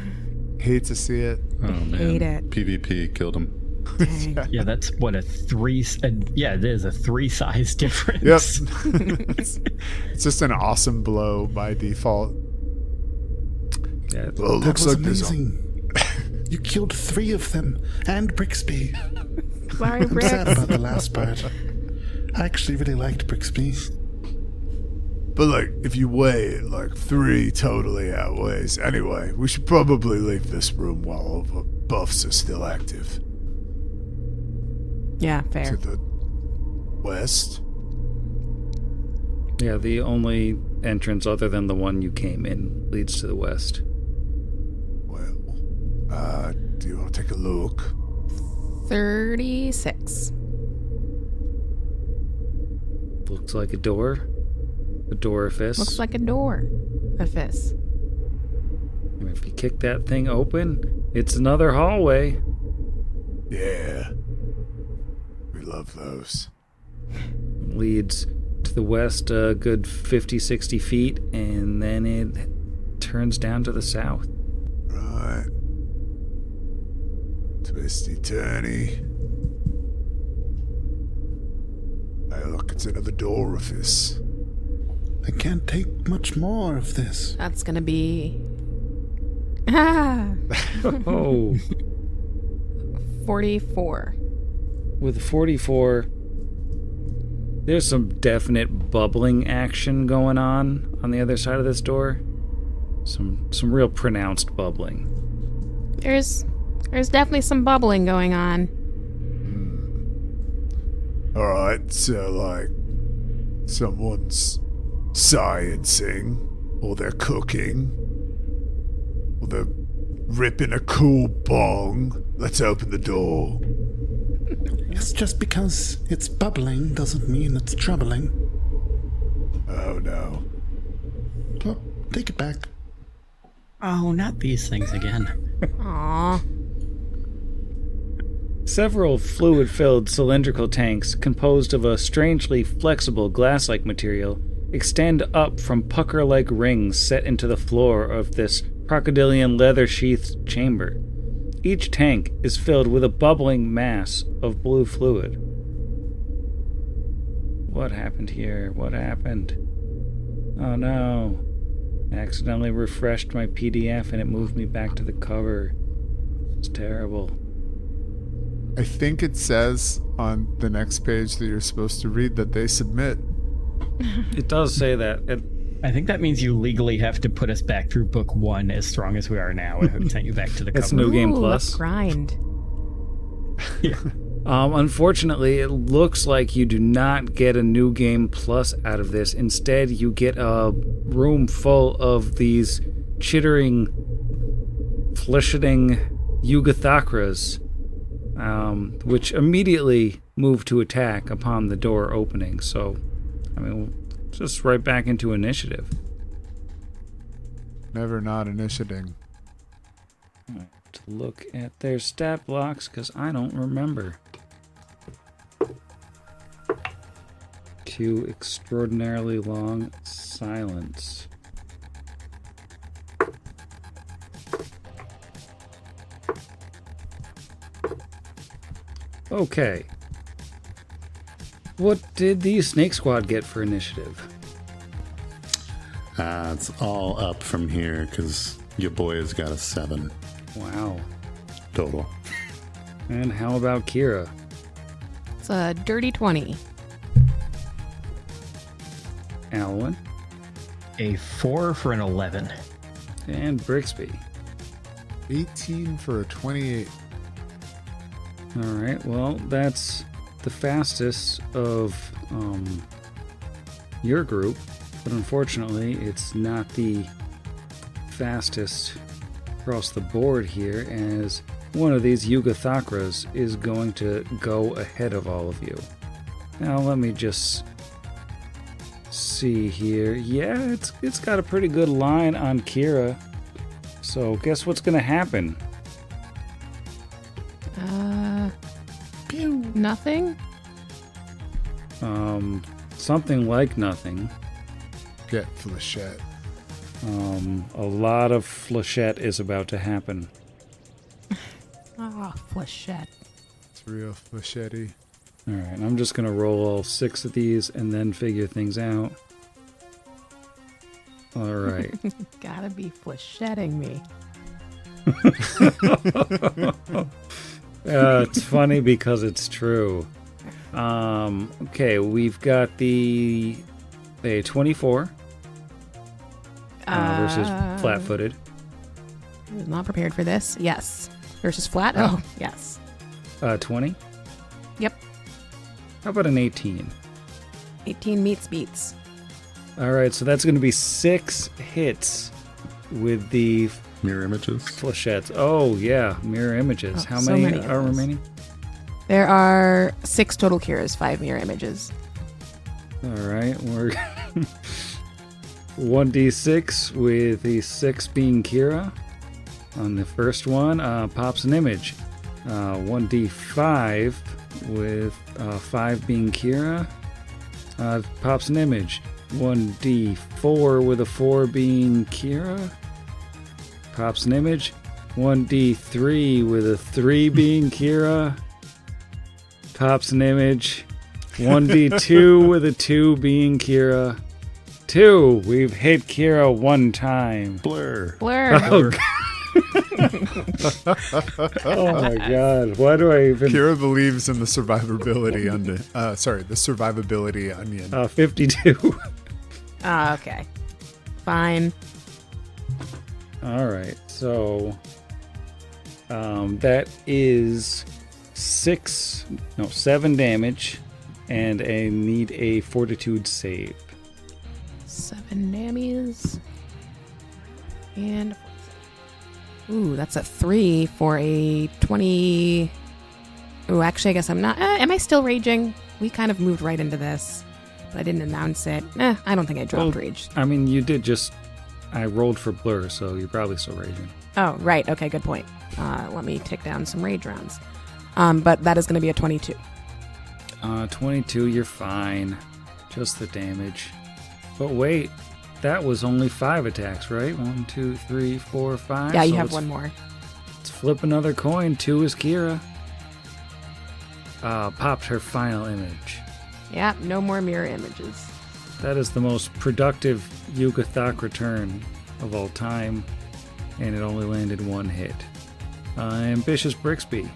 Hate to see it. Oh man. Hate it. PvP killed him. Dang. Yeah, that's what it is a 3 size difference. Yep. It's just an awesome blow by default. Yeah, Well, it looks like there's You killed 3 of them and Brixby. Sorry, I'm sad Brix. about the last part. I actually really liked Brixby. But, like, if you weigh it, like, 3 totally outweighs. Anyway, we should probably leave this room while all the buffs are still active. Yeah, To fair. the west. yeah, the only entrance other than the one you came in leads to the west. Well, do you want to take a look? 36. Looks like a door. A doorifice. Looks like a door. A fist. And if you kick that thing open, it's another hallway. Yeah. We love those. Leads to the west a good 50, 60 feet, and then it turns down to the south. Right. Twisty turny. Hey, look, it's another door orifice. I can't take much more of this. That's gonna be... Ah! Oh, 44. with 44, there's some definite bubbling action going on the other side of this door. Some real pronounced bubbling. There's definitely some bubbling going on. Alright, so, like, someone's sciencing, or they're cooking, or they're ripping a cool bong. Let's open the door. Yes, just because it's bubbling doesn't mean it's troubling. Oh, no. Oh, take it back. Oh, not these things again. Aww. Several fluid-filled cylindrical tanks composed of a strangely flexible glass-like material extend up from pucker-like rings set into the floor of this crocodilian leather-sheathed chamber. Each tank is filled with a bubbling mass of blue fluid. What happened here? What happened? Oh no. I accidentally refreshed my PDF and it moved me back to the cover. It's terrible. I think it says on the next page that you're supposed to read that they submit. It does say that. I think that means you legally have to put us back through book 1 as strong as we are now. It would send you back to the That's cover. New Game Ooh, Plus. let's grind. Yeah. Unfortunately, it looks like you do not get a New Game Plus out of this. Instead, you get a room full of these chittering, flesheting Yugathakras, which immediately move to attack upon the door opening. So, I mean, just right back into initiative. Never not initiating. To look at their stat blocks, because I don't remember. Cue extraordinarily long silence. Okay. What did the Snake Squad get for initiative? It's all up from here because your boy has got a 7 Wow. total. And how about Kira? It's a dirty 20. Alwyn? A 4 for an 11. And Brixby. 18 for a 28. All right, well, that's the fastest of your group, but unfortunately, it's not the fastest across the board here, as one of these Yugathakras is going to go ahead of all of you. Now, let me just see here. Yeah, it's got a pretty good line on Kira. So, guess what's going to happen? Nothing? Something like nothing. Get flechette. A lot of flechette is about to happen. Oh, flechette. It's real flechette. All right, I'm just going to roll all 6 of these and then figure things out. All right. Gotta be flechetting me. It's funny because it's true. Okay, we've got a 24 versus flat-footed. I was not prepared for this. Yes. Versus flat? Oh, yes. 20. Yep. How about an 18? 18 meets beats. All right, so that's going to be 6 hits with the Mirror images. flechettes. Oh, yeah, mirror images. Oh, How so many many of are those. remaining? There are 6 total cures, 5 mirror images. All right, we're 1d6 with the 6 being Kira. On the first one, pops an image. 1d5 with 5 being Kira. Pops an image. 1d4 with a 4 being Kira. Pops an image. 1d3 with a 3 being Kira. Pops an image. 1d2 with a 2 being Kira. 2. We've hit Kira 1 time. Blur. Blur. Oh, oh my god. Why do I even... Kira believes in the survivability onion. 52. Okay. Fine. All right. So that is 7 damage, and I need a fortitude save. 7 dammies. And... Ooh, that's a 3 for a 20... Ooh, actually, I guess I'm not... am I still raging? We kind of moved right into this, but I didn't announce it. I don't think I dropped rage. I mean, you did just... I rolled for blur, so you're probably still raging. Oh, right. Okay, good point. Let me tick down some rage rounds. But that is going to be a 22. 22, you're fine. Just the damage. But wait, that was only 5 attacks, right? 1, 2, 3, 4, 5. Yeah, you So have let's- one more. Let's flip another coin. 2 is Kira. Popped her final image. Yeah, no more mirror images. That is the most productive Yugathakra turn of all time, and it only landed one hit. Ambitious Brixby.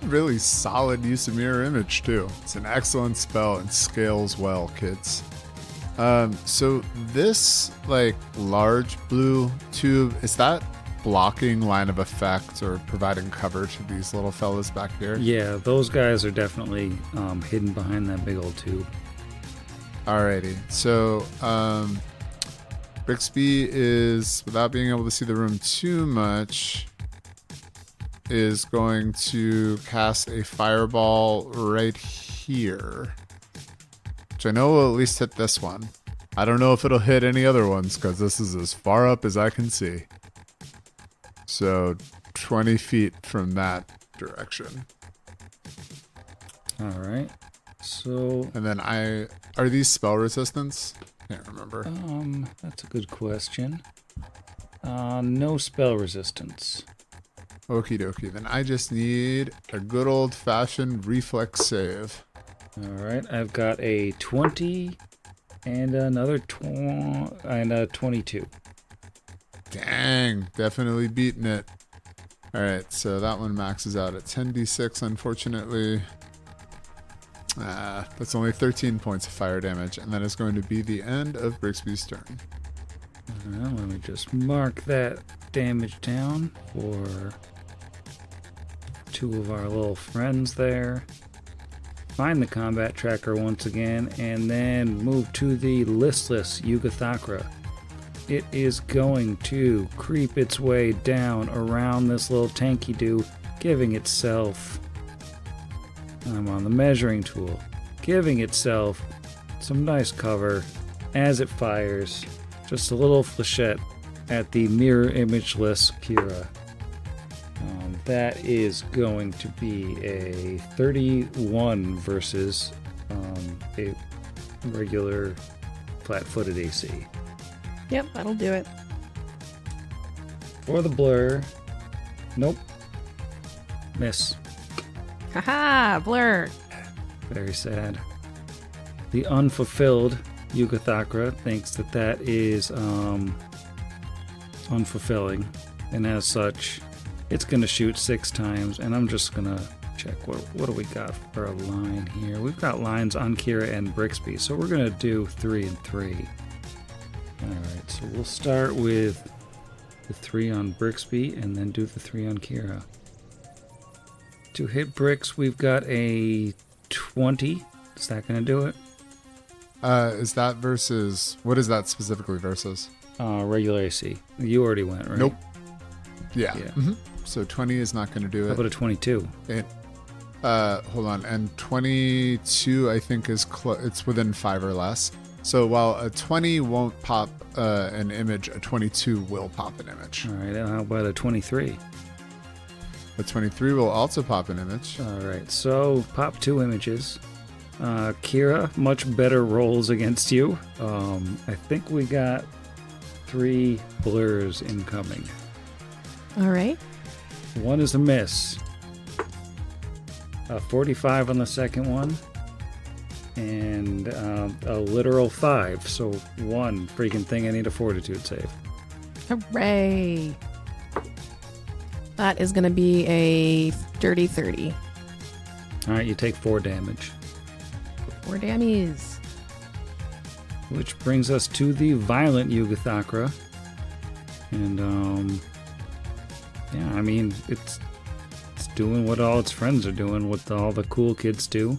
Really solid use of mirror image too. It's an excellent spell and scales well, kids. So this like large blue tube, is that blocking line of effect or providing cover to these little fellas back here? Yeah, those guys are definitely hidden behind that big old tube. Alrighty, so Brixby is, without being able to see the room too much, is going to cast a fireball right here, which I know will at least hit this one. I don't know if it'll hit any other ones because this is as far up as I can see. So 20 feet from that direction. All right. So And then are these spell resistance? Can't remember. that's a good question. No spell resistance. Okie dokie. Then I just need a good old fashioned reflex save. All right, I've got a 20 and another and a 22. Dang, definitely beating it. All right, so that one maxes out at 10d6, unfortunately. That's only 13 points of fire damage, and that is going to be the end of Brixby's turn. Well, let me just mark that damage down for two of our little friends there. Find the combat tracker once again, and then move to the listless Yugathakra. It is going to creep its way down around this little tanky do, giving itself... I'm on the measuring tool. Giving itself some nice cover as it fires just a little flechette at the mirror imageless Kira. That is going to be a 31 versus a regular flat-footed AC. Yep, that'll do it. For the blur, nope, miss. Haha, blur. Very sad. The unfulfilled Yugathakra thinks that is unfulfilling, and as such, it's going to shoot 6 times, and I'm just going to check what do we got for a line here. We've got lines on Kira and Brixby, so we're going to do 3 and 3. Alright, so we'll start with the 3 on Brixby, and then do the 3 on Kira. To hit Brix, we've got a 20. Is that going to do it? Is that versus... What is that specifically versus? Regular AC. You already went, right? Nope. Yeah. Yeah. So 20 is not going to do How it. about a 22? Hold on. And 22, I think, is it's within 5 or less. So while a 20 won't pop an image, a 22 will pop an image. Alright, how about a 23? A 23 will also pop an image. Alright, so pop 2 images. Kira, much better rolls against you. I think we got 3 blurs incoming. All right. 1 is a miss. 45 on the second one. And a literal 5. So 1 freaking thing I need a fortitude save. Hooray. That is going to be a dirty 30. Alright, you take 4 damage. 4 dammies. Which brings us to the violent Yugathakra. And, yeah, I mean, it's doing what all its friends are doing, what all the cool kids do.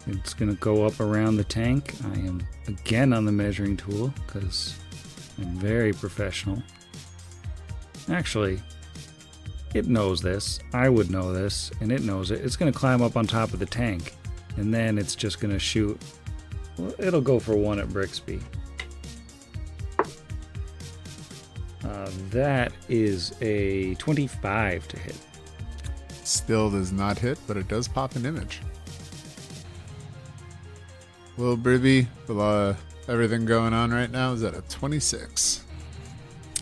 It's going to go up around the tank. I am again on the measuring tool, because I'm very professional. Actually, it knows this. I would know this, and it knows it. It's going to climb up on top of the tank, and then it's just going to shoot. Well, it'll go for 1 at Brixby. That is a 25 to hit. Still does not hit, but it does pop an image. Little Bribby, with everything going on right now, is at a 26.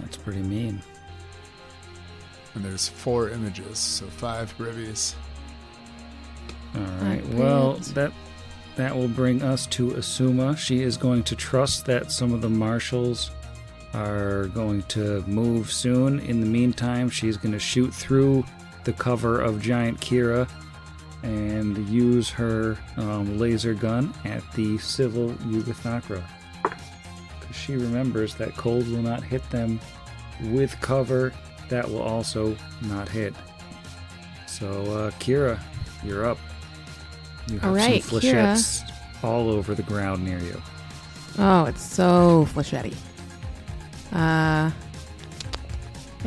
That's pretty mean. And there's 4 images, so 5 Bribbies. All right. Well, that will bring us to Asuma. She is going to trust that some of the marshals are going to move soon. In the meantime, she's going to shoot through the cover of Giant Kira and use her laser gun at the civil Yugathakra. Because she remembers that cold will not hit them with cover. That will also not hit. So, Kira, you're up. You have All right, some flechettes all over the ground near you. Oh, it's so flechette. I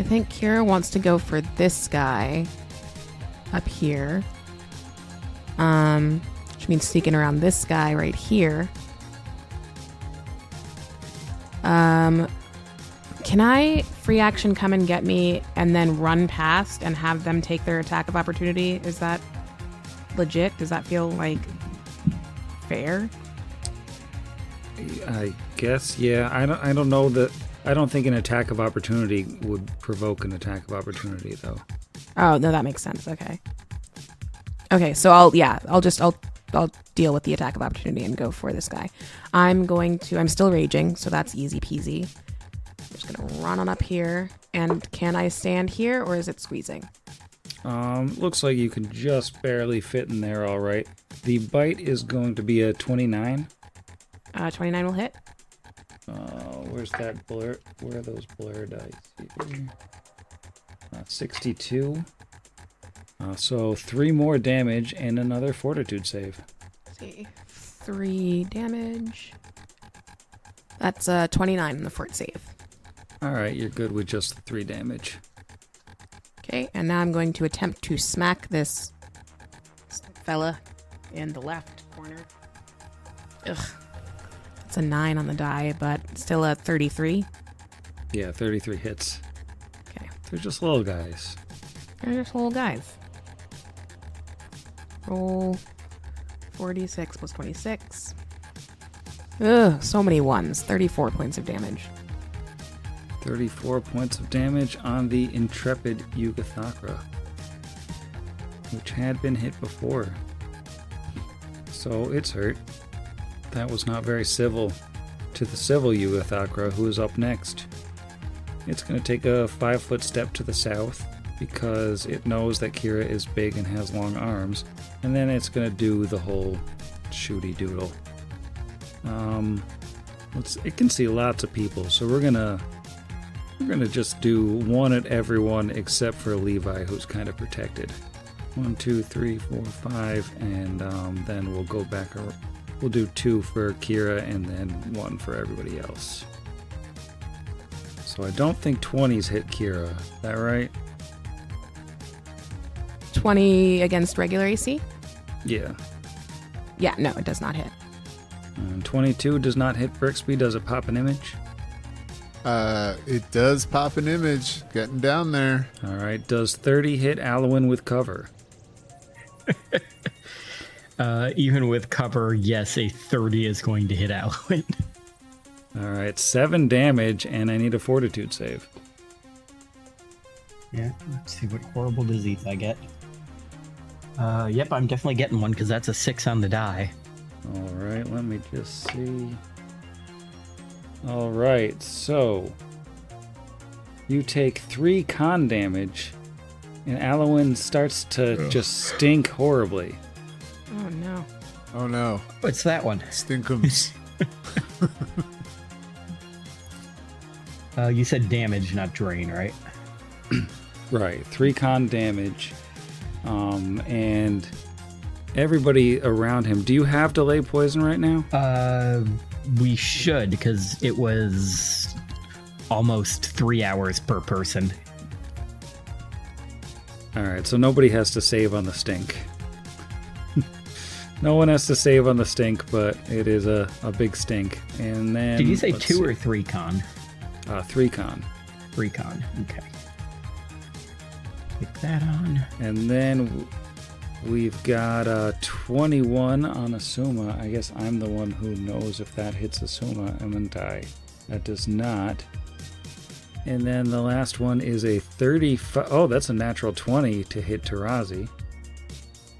think Kira wants to go for this guy up here. Which means sneaking around this guy right here. Can I free action come and get me and then run past and have them take their attack of opportunity? Is that legit? Does that feel like fair? I guess, yeah. I don't know that. I don't think an attack of opportunity would provoke an attack of opportunity, though. Oh, no, that makes sense. Okay, so I'll deal with the attack of opportunity and go for this guy. I'm still raging, so that's easy peasy. I'm just gonna run on up here. And can I stand here, or is it squeezing? Looks like you can just barely fit in there, all right. The bite is going to be a 29. 29 will hit. Where's that blur? Where are those blur dice? 62. So 3 more damage and another fortitude save. Let's see. 3 damage. That's 29 in the fort save. All right, you're good with just 3 damage. Okay, and now I'm going to attempt to smack this fella in the left corner. Ugh. It's a 9 on the die, but still a 33. Yeah, 33 hits. Okay. They're just little guys. They're just little guys. Roll 46 plus 26. Ugh, so many ones. 34 points of damage. 34 points of damage on the intrepid Yugathakra, which had been hit before. So it's hurt. That was not very civil to the civil Yugathakra, who is up next. It's going to take a 5-foot step to the south because it knows that Kira is big and has long arms, and then it's going to do the whole shooty doodle. It can see lots of people, so we're gonna just do one at everyone except for Levi, who's kind of protected. 1, 2, 3, 4, 5, and then we'll go back. We'll do 2 for Kira and then 1 for everybody else. So I don't think 20s hit Kira. Is that right? 20 against regular AC? Yeah. Yeah, no, it does not hit. And 22 does not hit Brixby. Does it pop an image? It does pop an image. Getting down there. All right. Does 30 hit Alwyn with cover? Even with cover, yes, a 30 is going to hit Alwyn. All right. 7 damage, and I need a fortitude save. Yeah, let's see what horrible disease I get. Yep, I'm definitely getting one because that's a 6 on the die. All right, let me just see. All right, so you take 3 con damage, and Alwyn starts to just stink horribly. Oh, no. Oh no. What's that one? Stinkums. You said damage, not drain, right? Right, 3 con damage. And everybody around him. Do you have delay poison right now? We should, because it was almost 3 hours per person. All right, so nobody has to save on the stink. No one has to save on the stink, but it is a big stink. And then Did you say 2 or 3 con? 3 con. 3 con. Okay. Pick that on. And then we've got 21 on Asuma. I guess I'm the one who knows if that hits Asuma. I'm gonna die. That does not. And then the last one is a 35. Oh, that's a natural 20 to hit Tarazi.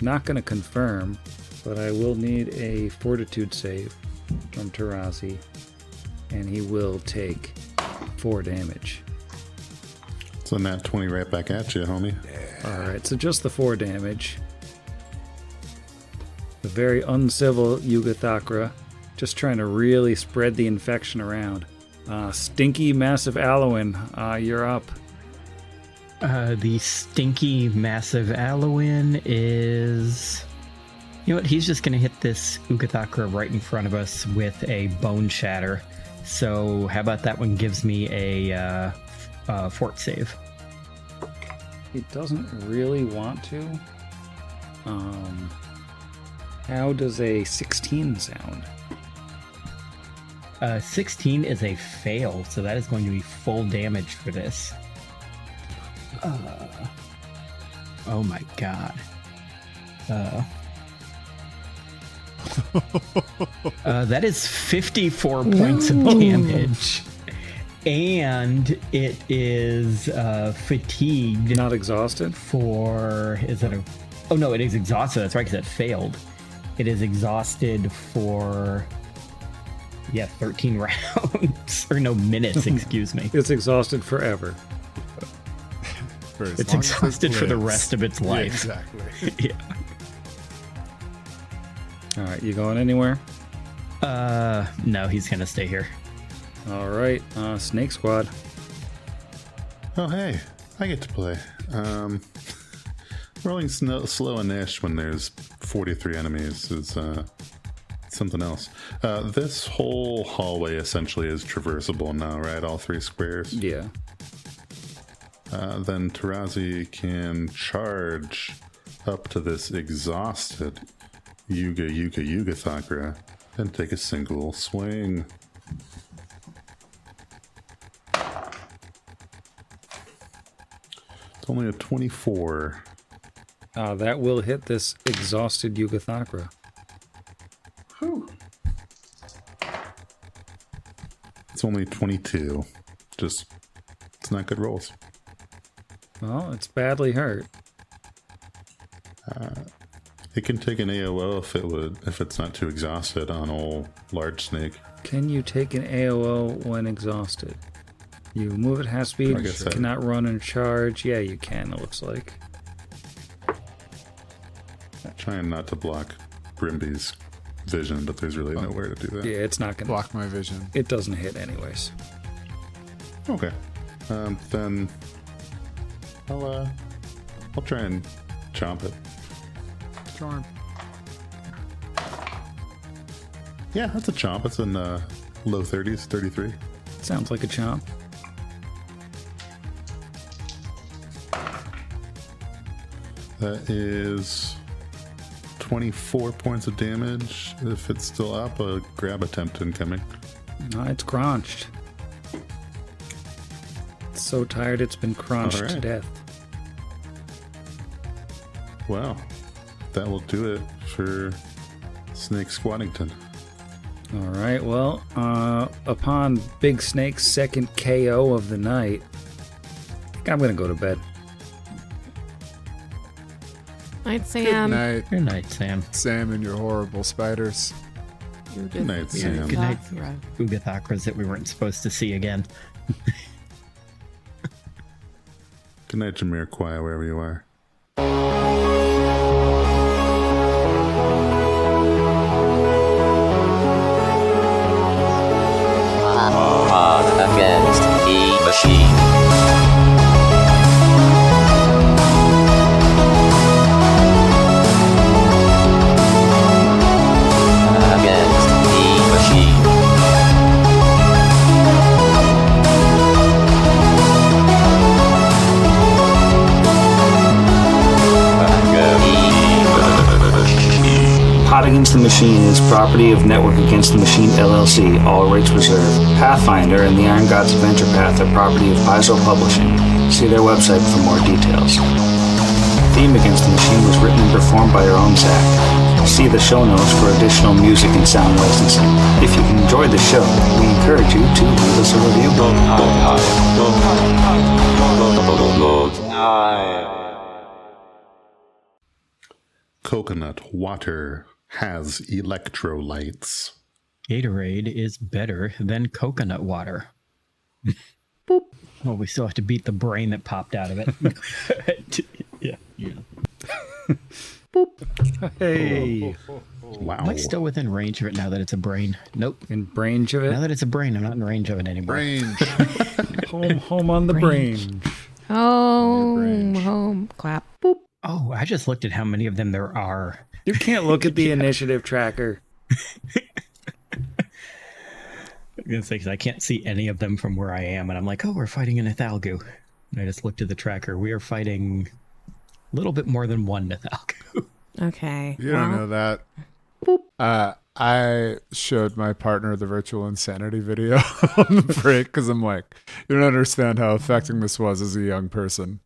Not gonna confirm. But I will need a fortitude save from Tarazi, and he will take 4 damage. So nat 20 right back at you, homie. Alright, so just the 4 damage. The very uncivil Yugathakra, just trying to really spread the infection around. Stinky Massive Alloin, you're up. The stinky massive Alloin is... You know what? He's just going to hit this Ugathakra right in front of us with a Bone Shatter. So how about that one gives me a fort save? He doesn't really want to. How does a 16 sound? 16 is a fail, so that is going to be full damage for this. Oh my god. That is 54 points of damage. And it is fatigued. Not exhausted? For... Is it a... Oh no, it is exhausted. That's right, because it failed. It is exhausted for... Yeah, 13 rounds. Or no, minutes, excuse me. It's exhausted forever. It's exhausted for the rest of its life. Yeah, exactly. Yeah. Alright, you going anywhere? No, he's gonna stay here. Alright, Snake Squad. Oh, hey, I get to play. Rolling slow and ish when there's 43 enemies is something else. This whole hallway essentially is traversable now, right? All 3 squares? Yeah. Then Tarazi can charge up to this exhausted Yugathakra and take a single swing. It's only a 24. That will hit this exhausted Yugathakra. Whew. It's only 22. It's not good rolls. Well, it's badly hurt. It can take an AOO if it's not too exhausted on old large snake. Can you take an AOO when exhausted? You move at half speed, I guess that- cannot run and charge. Yeah, you can, it looks like. Trying not to block Brimby's vision, but there's really nowhere to do that. Yeah, it's not gonna Block my vision. It doesn't hit anyways. Okay. Then I'll try and chomp it. Charm. Yeah, that's a chomp. It's in low 30s, 33. Sounds like a chomp. That is 24 points of damage. If it's still up, a grab attempt incoming. It's crunched. It's so tired it's been crunched to Alright. death. Wow. That will do it for Snake Squattington. Alright, well, upon Big Snake's second KO of the night, I think I'm gonna go to bed. Night, Good Sam. night, Good night, Sam. Sam and your horrible spiders. You just Good night, Sam. Good night, Right. Ugathakras that we weren't supposed to see again. Good night, Jamiroquai, wherever you are. Against the machine. Against the machine. Pot Against the Machine is property of Network Against the Machine LLC, all rights reserved. Pathfinder and the Iron Gods Adventure Path are property of Paizo Publishing. See their website for more details. Theme Against the Machine was written and performed by our own Zach. See the show notes for additional music and sound licensing. If you enjoyed the show, we encourage you to leave us a review. Coconut water has electrolytes. Gatorade is better than coconut water. Boop. Well, we still have to beat the brain that popped out of it. Yeah. Boop. Hey. Wow. Am I still within range of it now that it's a brain? Nope. In range of Now it. that it's a brain, I'm not in range of it anymore. Range. Home on the brain. Home. Clap. Boop. Oh, I just looked at how many of them there are. You can't look at the initiative tracker. I was going to say, because I can't see any of them from where I am. And I'm like, oh, we're fighting an Ithalgu. And I just looked at the tracker. We are fighting a little bit more than one Ithalgu. Okay. You don't know that. I showed my partner the virtual insanity video on the break because I'm like, you don't understand how affecting this was as a young person.